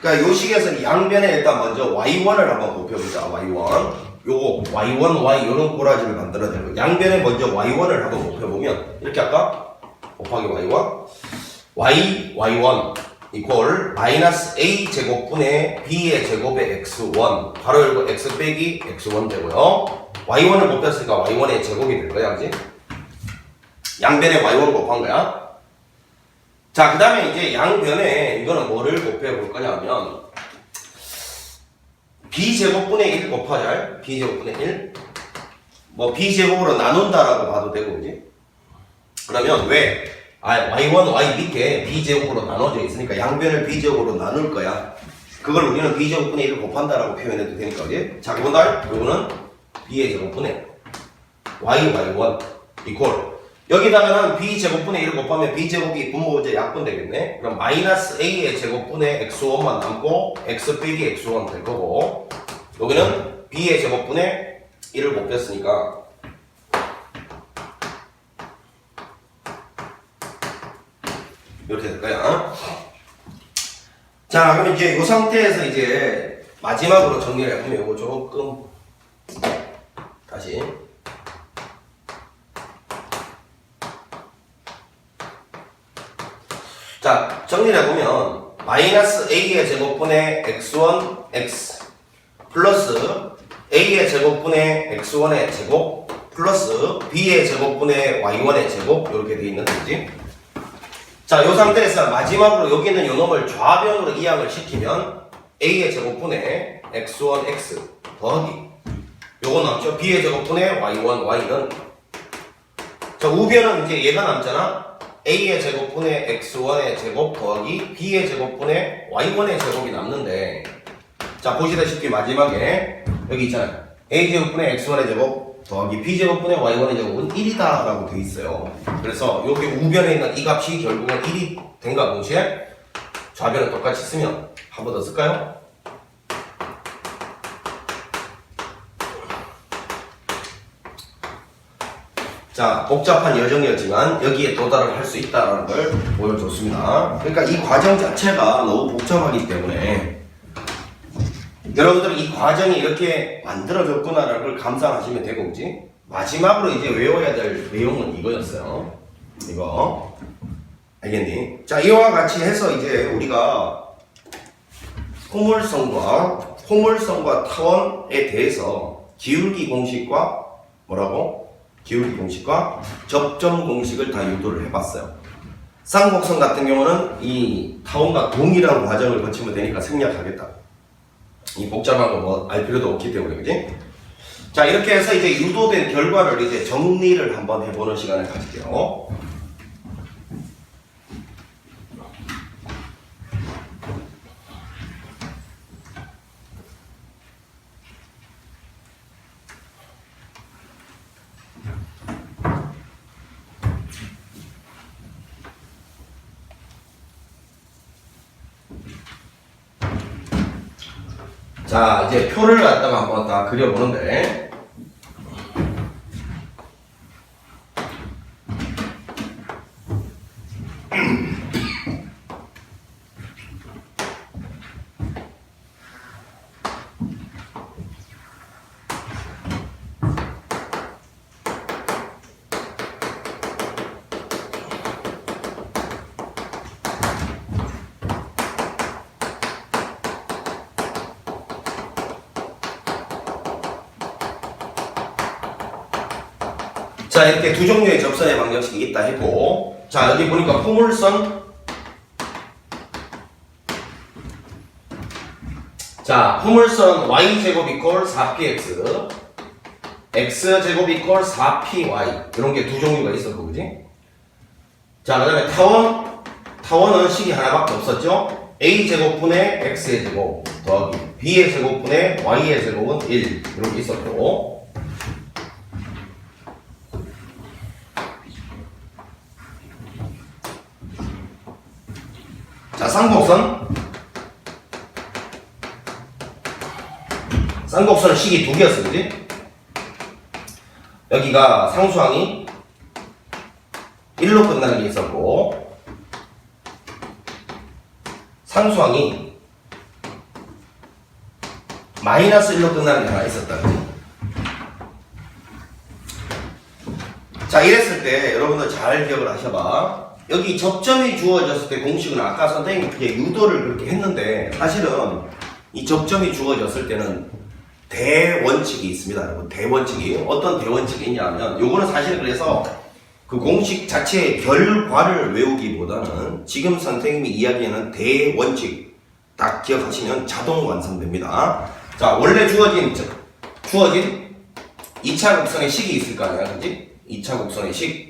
그러니까 요 식에서 양변에 일단 먼저 Y1을 한번 곱해보자. Y1 요거 Y1, Y 요런 꼬라지를 만들어야 되고, 양변에 먼저 Y1을 한번 곱해보면 이렇게 할까? 곱하기 Y1 Y1 이퀄 마이너스 A 제곱분의 B의 제곱의 X1 바로 이거 X 빼기 X1 되고요. Y1을 곱했으니까 Y1의 제곱이 될 거야, 그지? 양변에 Y1 곱한 거야. 자, 그 다음에 이제 양변에 이거는 뭐를 곱해 볼 거냐면 B제곱분의 1 곱하자. B제곱분의 1 뭐 B제곱으로 나눈다라고 봐도 되고, 그지? 그러면 왜? Y1, Y 밑에 B제곱으로 나눠져 있으니까 양변을 B제곱으로 나눌 거야. 그걸 우리는 B제곱분의 1을 곱한다라고 표현해도 되니까, 그지? 자, 그런다 요거는 B의 제곱분의 Y1 이퀄 여기다가는 B제곱분의 1을 곱하면 B제곱이 분모제 약분 되겠네. 그럼 마이너스 A의 제곱분의 X1만 남고 X 빼기 X1 될 거고, 여기는 B의 제곱분의 1을 곱했으니까 이렇게 될 거야. 자, 그럼 이제 이 상태에서 이제 마지막으로 정리를 해보면 이거 조금 다시 자, 정리를 해보면 마이너스 A의 제곱분의 X1 X 플러스 A의 제곱분의 X1의 제곱 플러스 B의 제곱분의 Y1의 제곱 이렇게 되어 있는 거지. 자, 이 상태에서 마지막으로 여기 있는 요 놈을 좌변으로 이항을 시키면 A의 제곱분의 X1 X 더하기 요거 남죠. B의 제곱분의 Y1 Y는 자, 우변은 이제 얘가 남잖아. A의 제곱분의 X1의 제곱 더하기 B의 제곱분의 Y1의 제곱이 남는데, 자, 보시다시피 마지막에 여기 있잖아요. A 제곱분의 X1의 제곱 더하기 B 제곱분의 Y1의 제곱은 1이다 라고 돼 있어요. 그래서 여기 우변에 있는 이 값이 결국은 1이 된과 동시에 좌변을 똑같이 쓰면 한 번 더 쓸까요? 자, 복잡한 여정이었지만 여기에 도달을 할 수 있다는 걸 보여줬습니다. 그러니까 이 과정 자체가 너무 복잡하기 때문에 여러분들 이 과정이 이렇게 만들어졌구나라는 걸 감상하시면 되고, 그지? 마지막으로 이제 외워야 될 내용은 이거였어요. 이거 알겠니? 자, 이와 같이 해서 이제 우리가 포물선과 타원에 대해서 기울기 공식과 뭐라고? 기울기 공식과 접점 공식을 다 유도를 해봤어요. 쌍곡선 같은 경우는 이 타원과 동일한 과정을 거치면 되니까 생략하겠다. 이 복잡한 거 뭐 알 필요도 없기 때문에, 그지? 자, 이렇게 해서 이제 유도된 결과를 이제 정리를 한번 해보는 시간을 가질게요. 자, 이제 표를 갖다가 한번 다 그려보는데, 자, 이렇게 두 종류의 접선의 방정식이 있다 했고, 자, 여기 보니까 포물선, 자, 포물선 y제곱 이퀄 4px x제곱 이퀄 4py 이런 게 두 종류가 있었고, 그지? 자, 그 다음에 타원은 식이 하나밖에 없었죠? a제곱분의 x의 제곱 더하기 b의 제곱분의 y의 제곱은 1 이렇게 있었고, 자, 쌍곡선은 식이 두 개였어, 그지? 여기가 상수항이 1로 끝나는 게 있었고, 상수항이 마이너스 1로 끝나는 게 하나 있었다. 자, 이랬을 때 여러분들 잘 기억을 하셔봐. 여기 접점이 주어졌을 때 공식은 아까 선생님이 유도를 그렇게 했는데, 사실은 이 접점이 주어졌을 때는 대원칙이 있습니다, 여러분. 대원칙이 어떤 대원칙이 있냐면, 요거는 사실 그래서 그 공식 자체의 결과를 외우기보다는 지금 선생님이 이야기하는 대원칙 딱 기억하시면 자동 완성됩니다. 자, 원래 주어진 2차 곡선의 식이 있을 거 아니야, 그지? 2차 곡선의 식.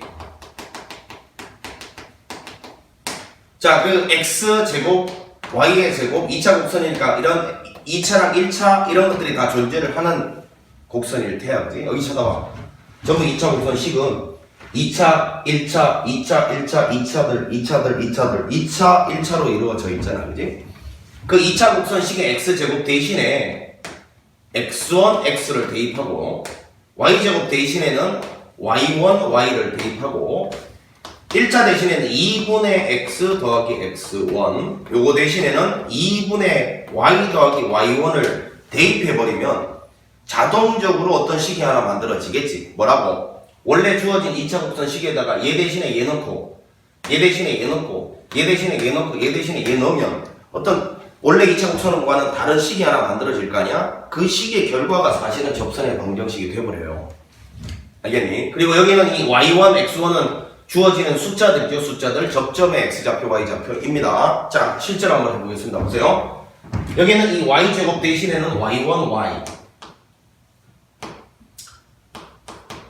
자, 그 x제곱 y의 제곱 2차 곡선이니까 이런 2차랑 1차 이런 것들이 다 존재를 하는 곡선일 테야, 그지? 여기 쳐다봐. 전부 2차 곡선 식은 2차, 1차, 2차, 1차, 2차, 1차로 이루어져 있잖아, 그지? 그 2차 곡선 식의 x제곱 대신에 x1, x를 대입하고, y제곱 대신에는 y1, y를 대입하고, 1차 대신에는 2분의 x 더하기 x1, 요거 대신에는 2분의 y 더하기 y1을 대입해버리면 자동적으로 어떤 식이 하나 만들어지겠지. 뭐라고? 원래 주어진 2차 곡선 식에다가 얘 대신에 얘 넣고, 얘 대신에 얘 넣고, 얘 대신에 얘 넣고, 얘 대신에 얘 넣으면 어떤 원래 2차 곡선과는 다른 식이 하나 만들어질 거 아니야? 그 식의 결과가 사실은 접선의 방정식이 돼버려요. 알겠니? 그리고 여기는 이 y1, x1은 주어지는 숫자들이죠. 숫자들. 접점의 x좌표, y좌표입니다. 자, 실제로 한번 해보겠습니다. 보세요. 여기는 이 y제곱 대신에는 y1, y.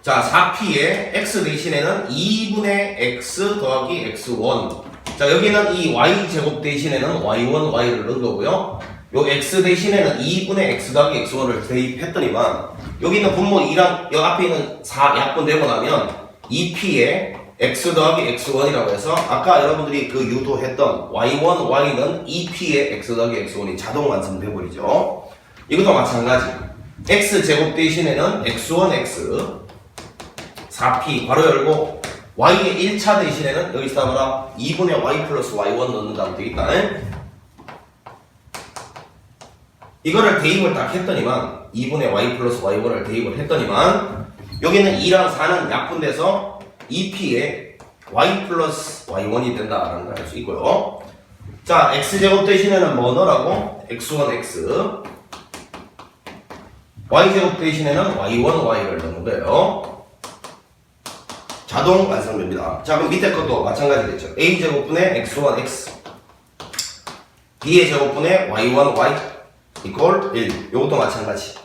자, 4p에 x 대신에는 2분의 x 더하기 x1. 자, 여기는 이 y제곱 대신에는 y1, y를 넣은 거고요. 요 x 대신에는 2분의 x 더하기 x1을 대입했더니만, 여기 있는 분모 2랑 요 앞에 있는 4 약분되고 나면 2p에 x 더하기 x1이라고 해서 아까 여러분들이 그 유도했던 y1, y는 2p의 x 더하기 x1이 자동 완성돼버리죠. 이것도 마찬가지. x제곱 대신에는 x1, x 4p 괄호 열고, y의 1차 대신에는 여기서 뭐라 2분의 y 플러스 y1 넣는다고 되겠다. 이거를 대입을 딱 했더니만 2분의 y 플러스 y1을 대입을 했더니만 여기는 2랑 4는 약분돼서 2p에 y 플러스 y1이 된다라는 걸 알 수 있고요. 자, x제곱 대신에는 뭐 넣으라고? x1, x. y제곱 대신에는 y1, y를 넣는 거예요. 자동 완성됩니다. 자, 그럼 밑에 것도 마찬가지겠죠. a제곱분의 x1, x. b의 제곱분의 y1, y 이퀄 1. 요것도 마찬가지.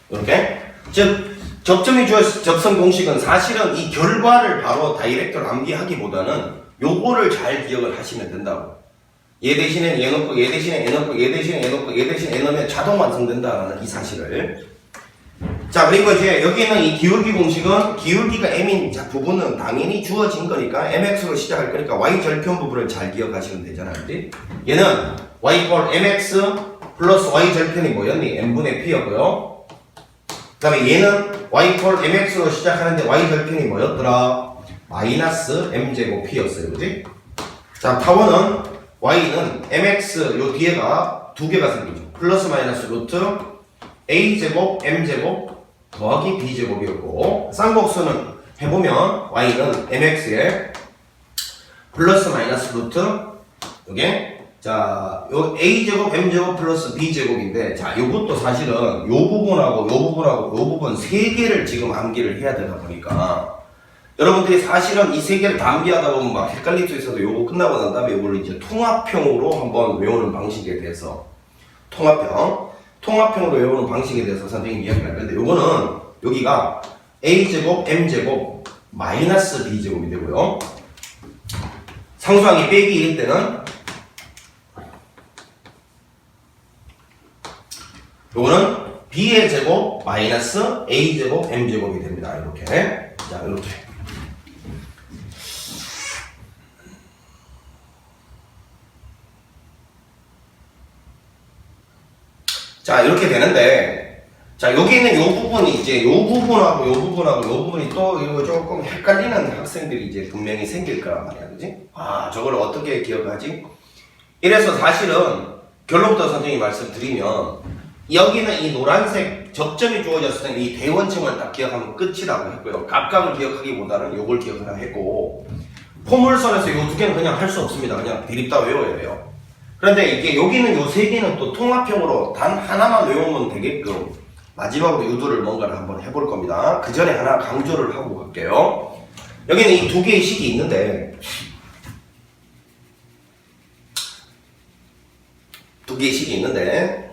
이렇게. 즉, 접점이 주어진 접선 공식은 사실은 이 결과를 바로 다이렉트로 암기하기보다는 요거를 잘 기억을 하시면 된다고. 얘 대신에 얘 넣고, 얘 대신에 얘 넣고, 얘 대신에 얘 넣고, 얘 대신에 얘 넣으면 자동 완성된다라는 이 사실을. 자, 그리고 이제 여기 있는 이 기울기 공식은 기울기가 m인 부분은 당연히 주어진 거니까 mx로 시작할 거니까 y 절편 부분을 잘 기억하시면 되잖아요. 그치? 얘는 y 이퀄 mx 플러스 y 절편이 뭐였니? n분의 p였고요. 그 다음에 얘는 y 이퀄 mx로 시작하는데 y 절편이 뭐였더라? 마이너스 m제곱 p였어요. 그치? 자, 타원은 y는 mx 요 뒤에가 두 개가 생기죠. 플러스 마이너스 루트 a제곱 m제곱 더하기 b제곱이었고, 쌍곡선은 해보면 y는 mx에 플러스 마이너스 루트 요게 자, 요 a제곱 m제곱 플러스 b제곱인데, 자, 요것도 사실은 요 부분하고 요 부분하고 요 부분 세 개를 지금 암기를 해야 되다 보니까 여러분들이 사실은 이 세 개를 다 암기하다 보면 막 헷갈릴 수 있어서 요거 끝나고 난 다음에 요거를 이제 통합형으로 한번 외우는 방식에 대해서 통합형으로 외우는 방식에 대해서 선생님이 이야기할 건데, 요거는 여기가 a제곱 m제곱 마이너스 b제곱이 되고요. 상수항이 빼기 1일 때는 요거는 b의 제곱 마이너스 a제곱 m제곱이 됩니다. 이렇게. 자, 이렇게. 자, 이렇게 되는데, 자, 여기 있는 요 부분이 이제 요 부분하고 요 부분하고 요 부분이 또 이거 조금 헷갈리는 학생들이 이제 분명히 생길 거란 말이야. 그지? 아, 저걸 어떻게 기억하지? 이래서 사실은 결론부터 선생님이 말씀드리면, 여기는 이 노란색 접점이 주어졌을 때 이 대원층을 딱 기억하면 끝이라고 했고요. 각각을 기억하기보다는 요걸 기억하라 했고, 포물선에서 요 두 개는 그냥 할 수 없습니다. 그냥 드립다 외워야 돼요. 그런데 이게 여기는 요 세 개는 또 통합형으로 단 하나만 외우면 되게끔 마지막으로 유도를 뭔가를 한번 해볼 겁니다. 그 전에 하나 강조를 하고 갈게요. 여기는 이 두 개의 식이 있는데, 두 개의 식이 있는데,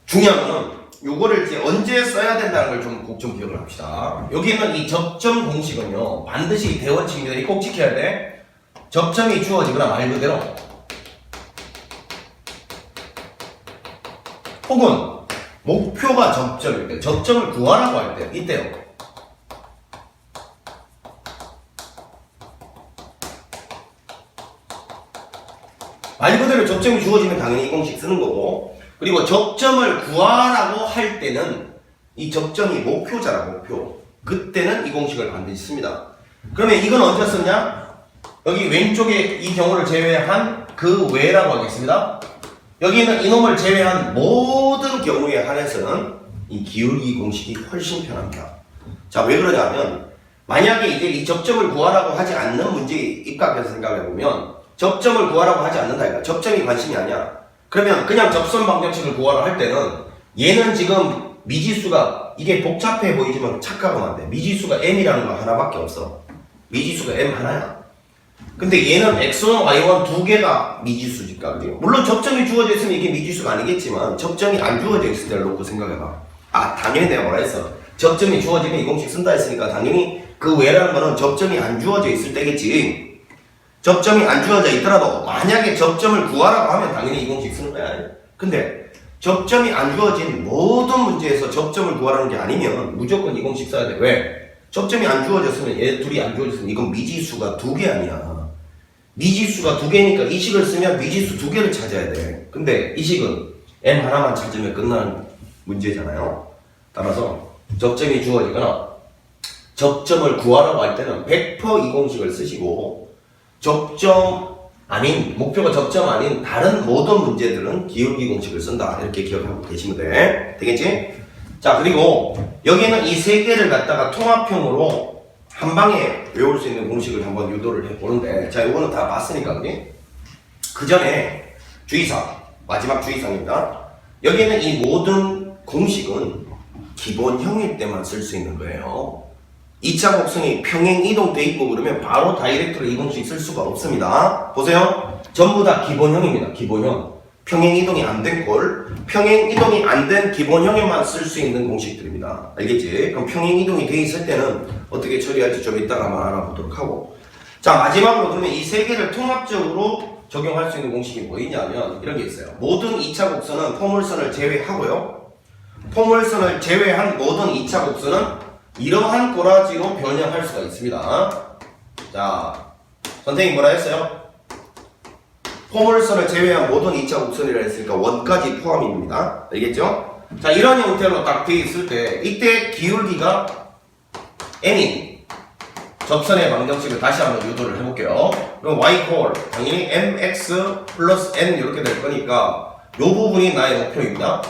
중요한 거는 요거를 이제 언제 써야 된다는 걸 좀 꼭 좀 기억을 합시다. 여기는 이 접점 공식은요, 반드시 대원칙입니다. 이 꼭 지켜야 돼. 접점이 주어지거나 말 그대로, 혹은 목표가 접점일 때, 접점을 구하라고 할 때, 이때요. 말 그대로 접점이 주어지면 당연히 이 공식 쓰는 거고, 그리고 접점을 구하라고 할 때는 이 접점이 목표잖아, 목표. 그때는 이 공식을 반드시 씁니다. 그러면 이건 언제 썼냐? 여기 왼쪽에 이 경우를 제외한 그 외라고 하겠습니다. 여기는 이놈을 제외한 모든 경우에 한해서는 이 기울기 공식이 훨씬 편합니다. 자, 왜 그러냐면, 만약에 이제 이 접점을 구하라고 하지 않는 문제에 입각해서 생각해보면, 접점을 구하라고 하지 않는다니까. 접점이 관심이 아니야. 그러면 그냥 접선 방정식을 구하라 할 때는 얘는 지금 미지수가, 이게 복잡해 보이지만 착각하면 안 돼. 미지수가 m이라는 거 하나밖에 없어. 미지수가 m 하나야. 근데 얘는 x1, y1 두 개가 미지수니까. 물론 접점이 주어져 있으면 이게 미지수가 아니겠지만, 접점이 안 주어져 있을 때를 놓고 생각해봐. 아, 당연히 내가 뭐라 했어. 접점이 주어지면 이 공식 쓴다 했으니까 당연히 그 외라는 거는 접점이 안 주어져 있을 때겠지. 접점이 안 주어져 있더라도 만약에 접점을 구하라고 하면 당연히 이 공식 쓰는 거야. 근데 접점이 안 주어진 모든 문제에서 접점을 구하라는 게 아니면 무조건 이 공식 써야 돼. 왜? 접점이 안 주어졌으면 얘 둘이 안 주어졌으면 이건 미지수가 두 개 아니야. 미지수가 두 개니까 이 식을 쓰면 미지수 두 개를 찾아야 돼. 근데 이 식은 m 하나만 찾으면 끝나는 문제잖아요. 따라서 접점이 주어지거나 접점을 구하라고 할 때는 100% 이 공식을 쓰시고, 접점 아닌, 목표가 접점 아닌 다른 모든 문제들은 기울기 공식을 쓴다. 이렇게 기억하고 계시면 돼. 되겠지? 자, 그리고 여기는 이 세 개를 갖다가 통합형으로 한 방에 외울 수 있는 공식을 한번 유도를 해보는데, 자, 이거는 다 봤으니까, 그지? 그 전에 주의사항, 마지막 주의사항입니다. 여기는 이 모든 공식은 기본형일 때만 쓸 수 있는 거예요. 2차 곡선이 평행 이동돼 있고 그러면 바로 다이렉트로 이 공식 쓸 수가 없습니다. 보세요. 전부 다 기본형입니다. 기본형. 평행 이동이 안 된 꼴, 평행 이동이 안 된 기본형에만 쓸 수 있는 공식들입니다. 알겠지? 그럼 평행 이동이 돼 있을 때는 어떻게 처리할지 좀 이따가 한번 알아보도록 하고. 자, 마지막으로 그러면 이 세 개를 통합적으로 적용할 수 있는 공식이 뭐 있냐면 이런 게 있어요. 모든 2차 곡선은 포물선을 제외하고요. 포물선을 제외한 모든 2차 곡선은 이러한 꼬라지로 변형할 수가 있습니다. 자, 선생님이 뭐라 했어요? 포물선을 제외한 모든 2차 곡선이라 했으니까 원까지 포함입니다. 알겠죠? 자, 이런 형태로 딱 되어 있을 때 이때 기울기가 n인 접선의 방정식을 다시 한번 유도를 해볼게요. 그럼 y 콜 당연히 mx 플러스 n 이렇게 될 거니까 이 부분이 나의 목표입니다.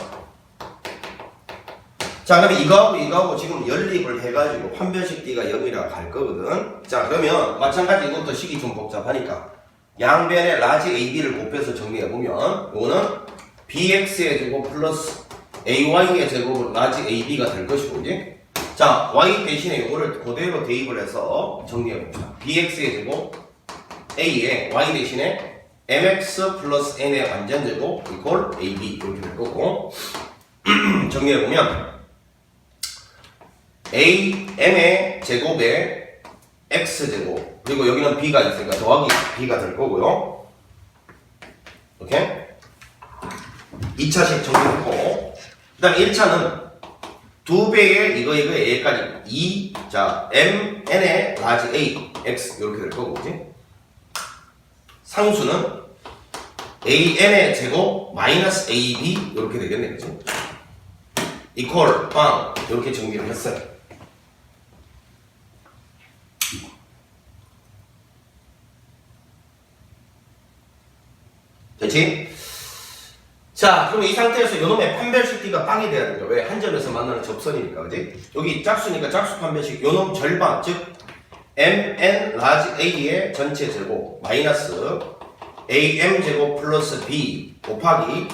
자, 그러면 이거하고 지금 연립을 해가지고 판별식 D가 0이라 갈 거거든. 자, 그러면 마찬가지 이것도 식이 좀 복잡하니까 양변에 라지 AB를 곱해서 정리해보면 이거는 BX의 제곱 플러스 AY의 제곱은 라지 AB가 될 것이고, 그지? 자, Y 대신에 이거를 그대로 대입을 해서 정리해봅시다. BX의 제곱 A에 Y 대신에 MX 플러스 N의 완전 제곱 이퀄 AB 이렇게 될 거고 정리해보면 am의 제곱에 x제곱 그리고 여기는 b가 있으니까 더하기 b가 될 거고요. 오케이? 2차식 정리했고 그 다음 1차는 2배의 이거 a까지 2 자 mn의 라지 a x 이렇게 될 거고 그지? 상수는 am의 제곱 마이너스 ab 이렇게 되겠네 그지? 이퀄 빵 이렇게 정리를 했어요. 됐지? 자, 그럼 이 상태에서 요놈의 판별식 D가 빵이 돼야 되죠. 왜? 한 점에서 만나는 접선이니까, 그지? 여기 짝수니까 짝수 판별식 요놈 절반, 즉 mn 라지 a의 전체 제곱 마이너스 am 제곱 플러스 b 곱하기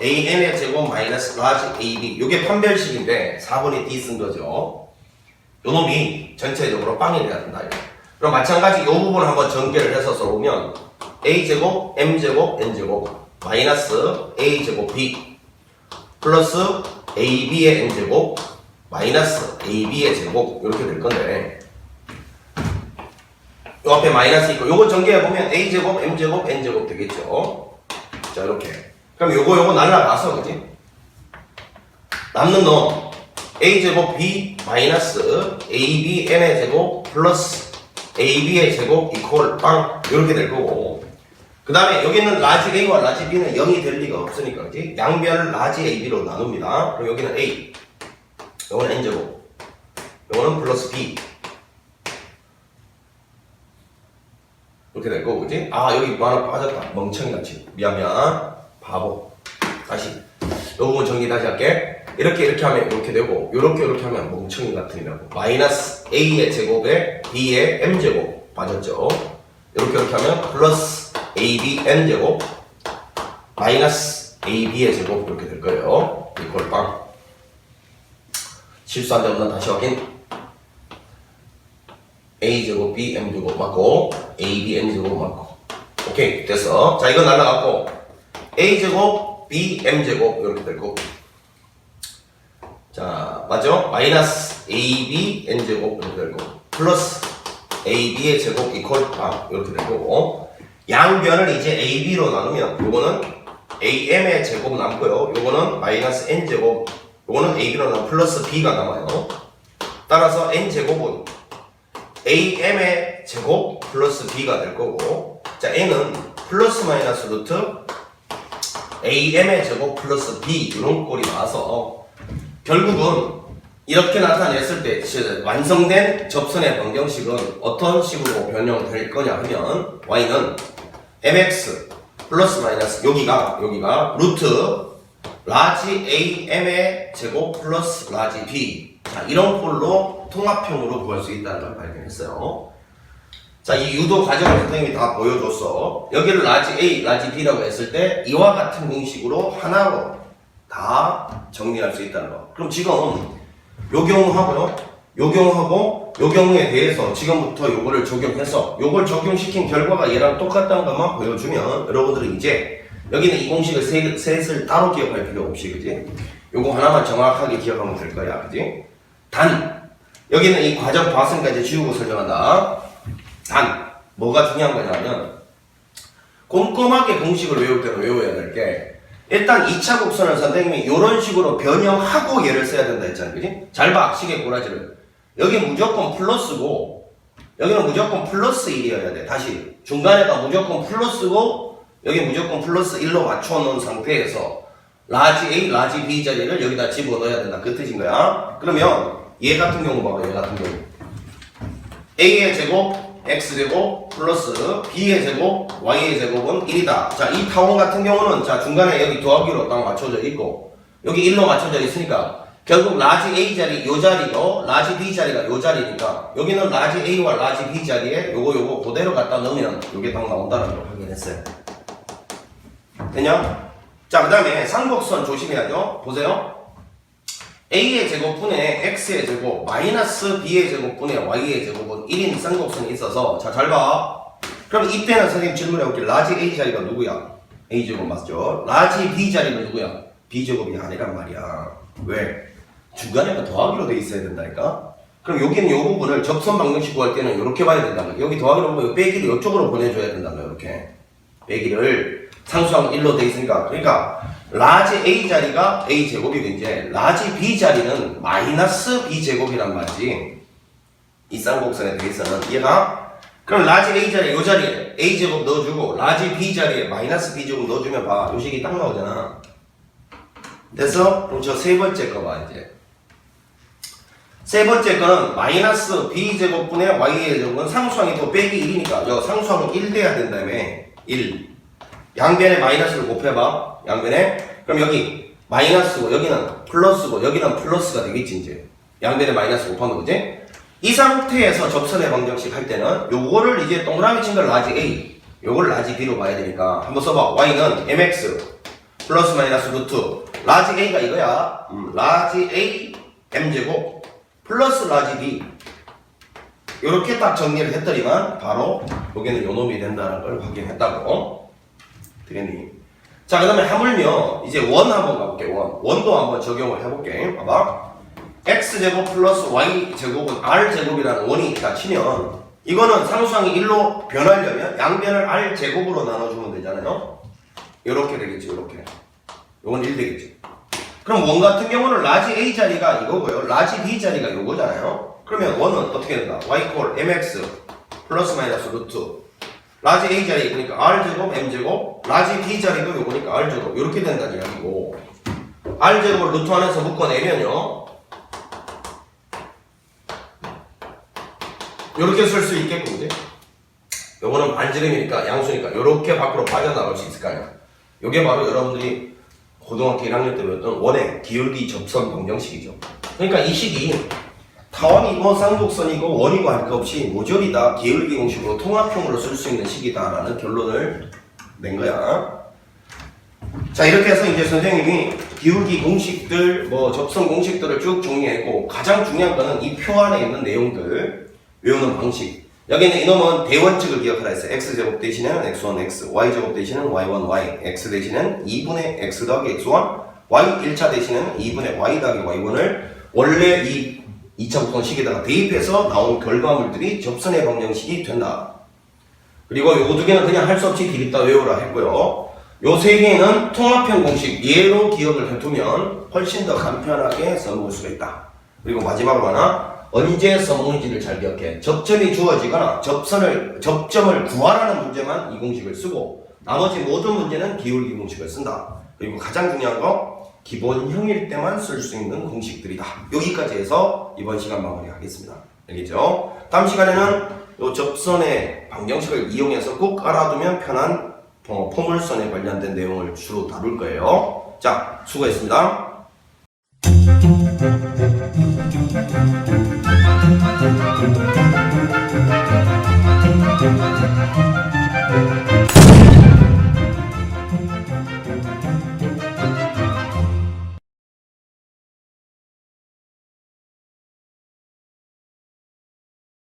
an의 제곱 마이너스 라지 ab 요게 판별식인데 4번에 D 쓴 거죠. 요놈이 전체적으로 빵이 돼야 된다. 이거. 그럼 마찬가지 요 부분 한번 전개를 해서 써보면 a제곱 m제곱 n제곱 마이너스 a제곱 b 플러스 ab의 n제곱 마이너스 ab의 제곱 이렇게 될 건데 요 앞에 마이너스 있고 요거 전개해보면 a제곱 m제곱 n제곱 되겠죠. 자 이렇게 그럼 요거 날라가서 그지? 남는 놈 a제곱 b 마이너스 ab n의 제곱 플러스 ab의 제곱 이퀄 빵 이렇게 될 거고 그 다음에 여기는 라지 a와 라지 b는 0이 될 리가 없으니까 그지? 양변을 라지 ab로 나눕니다. 그럼 여기는 a 요거는 n제곱 요거는 플러스 b 이렇게 될 거고 그지? 아 여기 뭐 하나 빠졌다 멍청이같이 미안 바보 다시 요 부분 정리 다시 할게. 이렇게 하면 이렇게 되고 이렇게 하면 멍청이 같으냐고 마이너스 a의 제곱에 b의 m제곱 빠졌죠. 이렇게 하면 플러스 ab n제곱 마이너스 ab의 제곱 이렇게 될 거예요. 이퀄 빵 실수한 데 없나 다시 확인. a제곱 b m제곱 맞고 ab n제곱 맞고 오케이 됐어. 자 이건 날라갔고 a제곱 b m제곱 이렇게 될 거고 자 맞죠? 마이너스 ab n제곱 이렇게 될 거고 플러스 ab의 제곱 이퀄 빵 이렇게 될 거고 양변을 이제 ab로 나누면 요거는 am의 제곱 남고요. 요거는 마이너스 n제곱 요거는 ab로 나누면 플러스 b가 남아요. 따라서 n제곱은 am의 제곱 플러스 b가 될 거고 자 n은 플러스 마이너스 루트 am의 제곱 플러스 b 이런 꼴이 나와서 결국은 이렇게 나타냈을 때 완성된 접선의 방정식은 어떤 식으로 변형될 거냐 하면 y는 mx 플러스 마이너스 여기가 루트 라지 am의 제곱 플러스 라지 b 자 이런 꼴로 통합형으로 구할 수 있다는 걸 발견했어요. 자 이 유도 과정을 선생님이 다 보여줬어. 여기를 라지 a, 라지 b라고 했을 때 이와 같은 공식으로 하나로 다 정리할 수 있다는 거. 그럼 지금 요 경우하고요. 요 경우하고 요 경우에 대해서 지금부터 요거를 적용해서 요걸 적용시킨 결과가 얘랑 똑같다는 것만 보여주면 여러분들은 이제 여기는 이 공식을 셋을 따로 기억할 필요 없이 그지? 요거 하나만 정확하게 기억하면 될 거야 그지? 단 여기는 이 과정 봤으니까 이제 지우고 설명한다. 단 뭐가 중요한 거냐면 꼼꼼하게 공식을 외울 때는 외워야 될 게 일단 2차 곡선을 선생님이 이런 식으로 변형하고 얘를 써야 된다 했잖아요 그지? 잘 봐 시계 꼬라지를 여기 무조건 플러스고 여기는 무조건 플러스 1이어야 돼. 다시 중간에가 무조건 플러스고 여기 무조건 플러스 1로 맞춰 놓은 상태에서 라지 A, 라지 B 자리를 여기다 집어넣어야 된다 그 뜻인 거야. 그러면 얘 같은 경우 봐봐. 얘 같은 경우 A의 제곱 X제곱 플러스 B의 제곱 Y의 제곱은 1이다. 자, 이 타원 같은 경우는 자 중간에 여기 더하기로 딱 맞춰져 있고 여기 1로 맞춰져 있으니까 결국 라지 A 자리 요 자리고 라지 B 자리가 요 자리니까 여기는 라지 A와 라지 B 자리에 요거 그대로 갖다 넣으면 요게 딱 나온다는 걸 확인했어요. 되냐? 자, 그 다음에 상복선 조심해야죠. 보세요. A의 제곱분에 X의 제곱 마이너스 B의 제곱분에 Y의 제곱은 1인 쌍곡선이 있어서 자, 잘 봐. 그럼 이때는 선생님 질문해볼게. 라지 A 자리가 누구야? A 제곱 맞죠? 라지 B 자리는 누구야? B 제곱이 아니란 말이야. 왜? 중간에가 더하기로 돼 있어야 된다니까? 그럼 여기는 이 부분을 접선 방정식 구할 때는 이렇게 봐야 된다는 거예요. 여기 더하기로 하고 빼기를 이쪽으로 보내줘야 된다는 거예요. 이렇게. 빼기를 상수항 1로 돼 있으니까. 그러니까 라지 A 자리가 A 제곱이고 이제 라지 B 자리는 마이너스 B 제곱이란 말이지. 이 쌍곡선에 대해서는 얘가 그럼 라지 A 자리에 이 자리에 A 제곱 넣어주고 라지 B 자리에 마이너스 B 제곱 넣어주면 봐. 요 식이 딱 나오잖아. 그래서 그럼 저 세 번째 거 봐 이제. 세 번째 거는 마이너스 b제곱분의 y의 제곱은 상수항이 또 빼기 1이니까 여 상수항은 1 돼야 된다며 1 양변에 마이너스를 곱해봐 양변에 그럼 여기 마이너스고 여기는 플러스고 여기는 플러스가 되겠지 이제 양변에 마이너스 곱하는 거지 이 상태에서 접선의 방정식 할 때는 요거를 이제 동그라미 친 걸 라지 A 요걸 라지 B로 봐야 되니까 한번 써봐 y는 mx 플러스 마이너스 루트 라지 A가 이거야 라지 A m제곱 플러스 라지 B 이렇게 딱 정리를 했더니만 바로 여기는 요놈이 된다는 걸 확인했다고 되겠니? 자 그 다음에 하물며 이제 원 한번 가볼게 원도 한번 적용을 해볼게 봐봐 x제곱 플러스 y제곱은 r제곱이라는 원이 있다 치면 이거는 상수항이 1로 변하려면 양변을 r제곱으로 나눠주면 되잖아요 요렇게 되겠지 요렇게 요건 1 되겠지 그럼 원 같은 경우는 라지 A 자리가 이거고요. 라지 B 자리가 이거잖아요. 그러면 원은 어떻게 된다? y 콜 mx 플러스 마이너스 루트 라지 A 자리 그러니까 r제곱 m제곱 라지 B 자리도 요거니까 r제곱 이렇게 된다는 이야기고 r제곱을 루트 안에서 묶어내면요 요렇게 쓸 수 있겠고 그지? 요거는 반지름이니까 양수니까 요렇게 밖으로 빠져나갈 수 있을 거 아니야. 요게 바로 여러분들이 고등학교 1학년 때 배웠던 원의 기울기 접선 방정식이죠. 그러니까 이 식이 타원이고 쌍곡선이고 원이고 할 것 없이 모조리 다 기울기 공식으로 통합형으로 쓸 수 있는 식이다라는 결론을 낸 거야. 자 이렇게 해서 이제 선생님이 기울기 공식들 뭐 접선 공식들을 쭉 정리했고 가장 중요한 거는 이 표 안에 있는 내용들 외우는 방식. 여기는 이놈은 대원칙을 기억하라 했어요. x제곱 대신에는 x1 x, y제곱 대신에는 y1 y, x 대신에는 2분의 x 더하기 x1, y 1차 대신에는 2분의 y 더하기 y1을 원래 이 2차 복선식에다가 대입해서 나온 결과물들이 접선의 방정식이 된다. 그리고 요 두 개는 그냥 할 수 없이 디립다 외우라 했고요. 요 세 개는 통합형 공식 예로 기억을 해두면 훨씬 더 간편하게 써먹을 수가 있다. 그리고 마지막으로 하나 언제 써먹는지를 잘 기억해. 접점이 주어지거나 접점을 구하라는 문제만 이 공식을 쓰고 나머지 모든 문제는 기울기 공식을 쓴다. 그리고 가장 중요한 거 기본형일 때만 쓸 수 있는 공식들이다. 여기까지 해서 이번 시간 마무리하겠습니다. 알겠죠? 다음 시간에는 이 접선의 방정식을 이용해서 꼭 알아두면 편한 포물선에 관련된 내용을 주로 다룰 거예요. 자, 수고했습니다.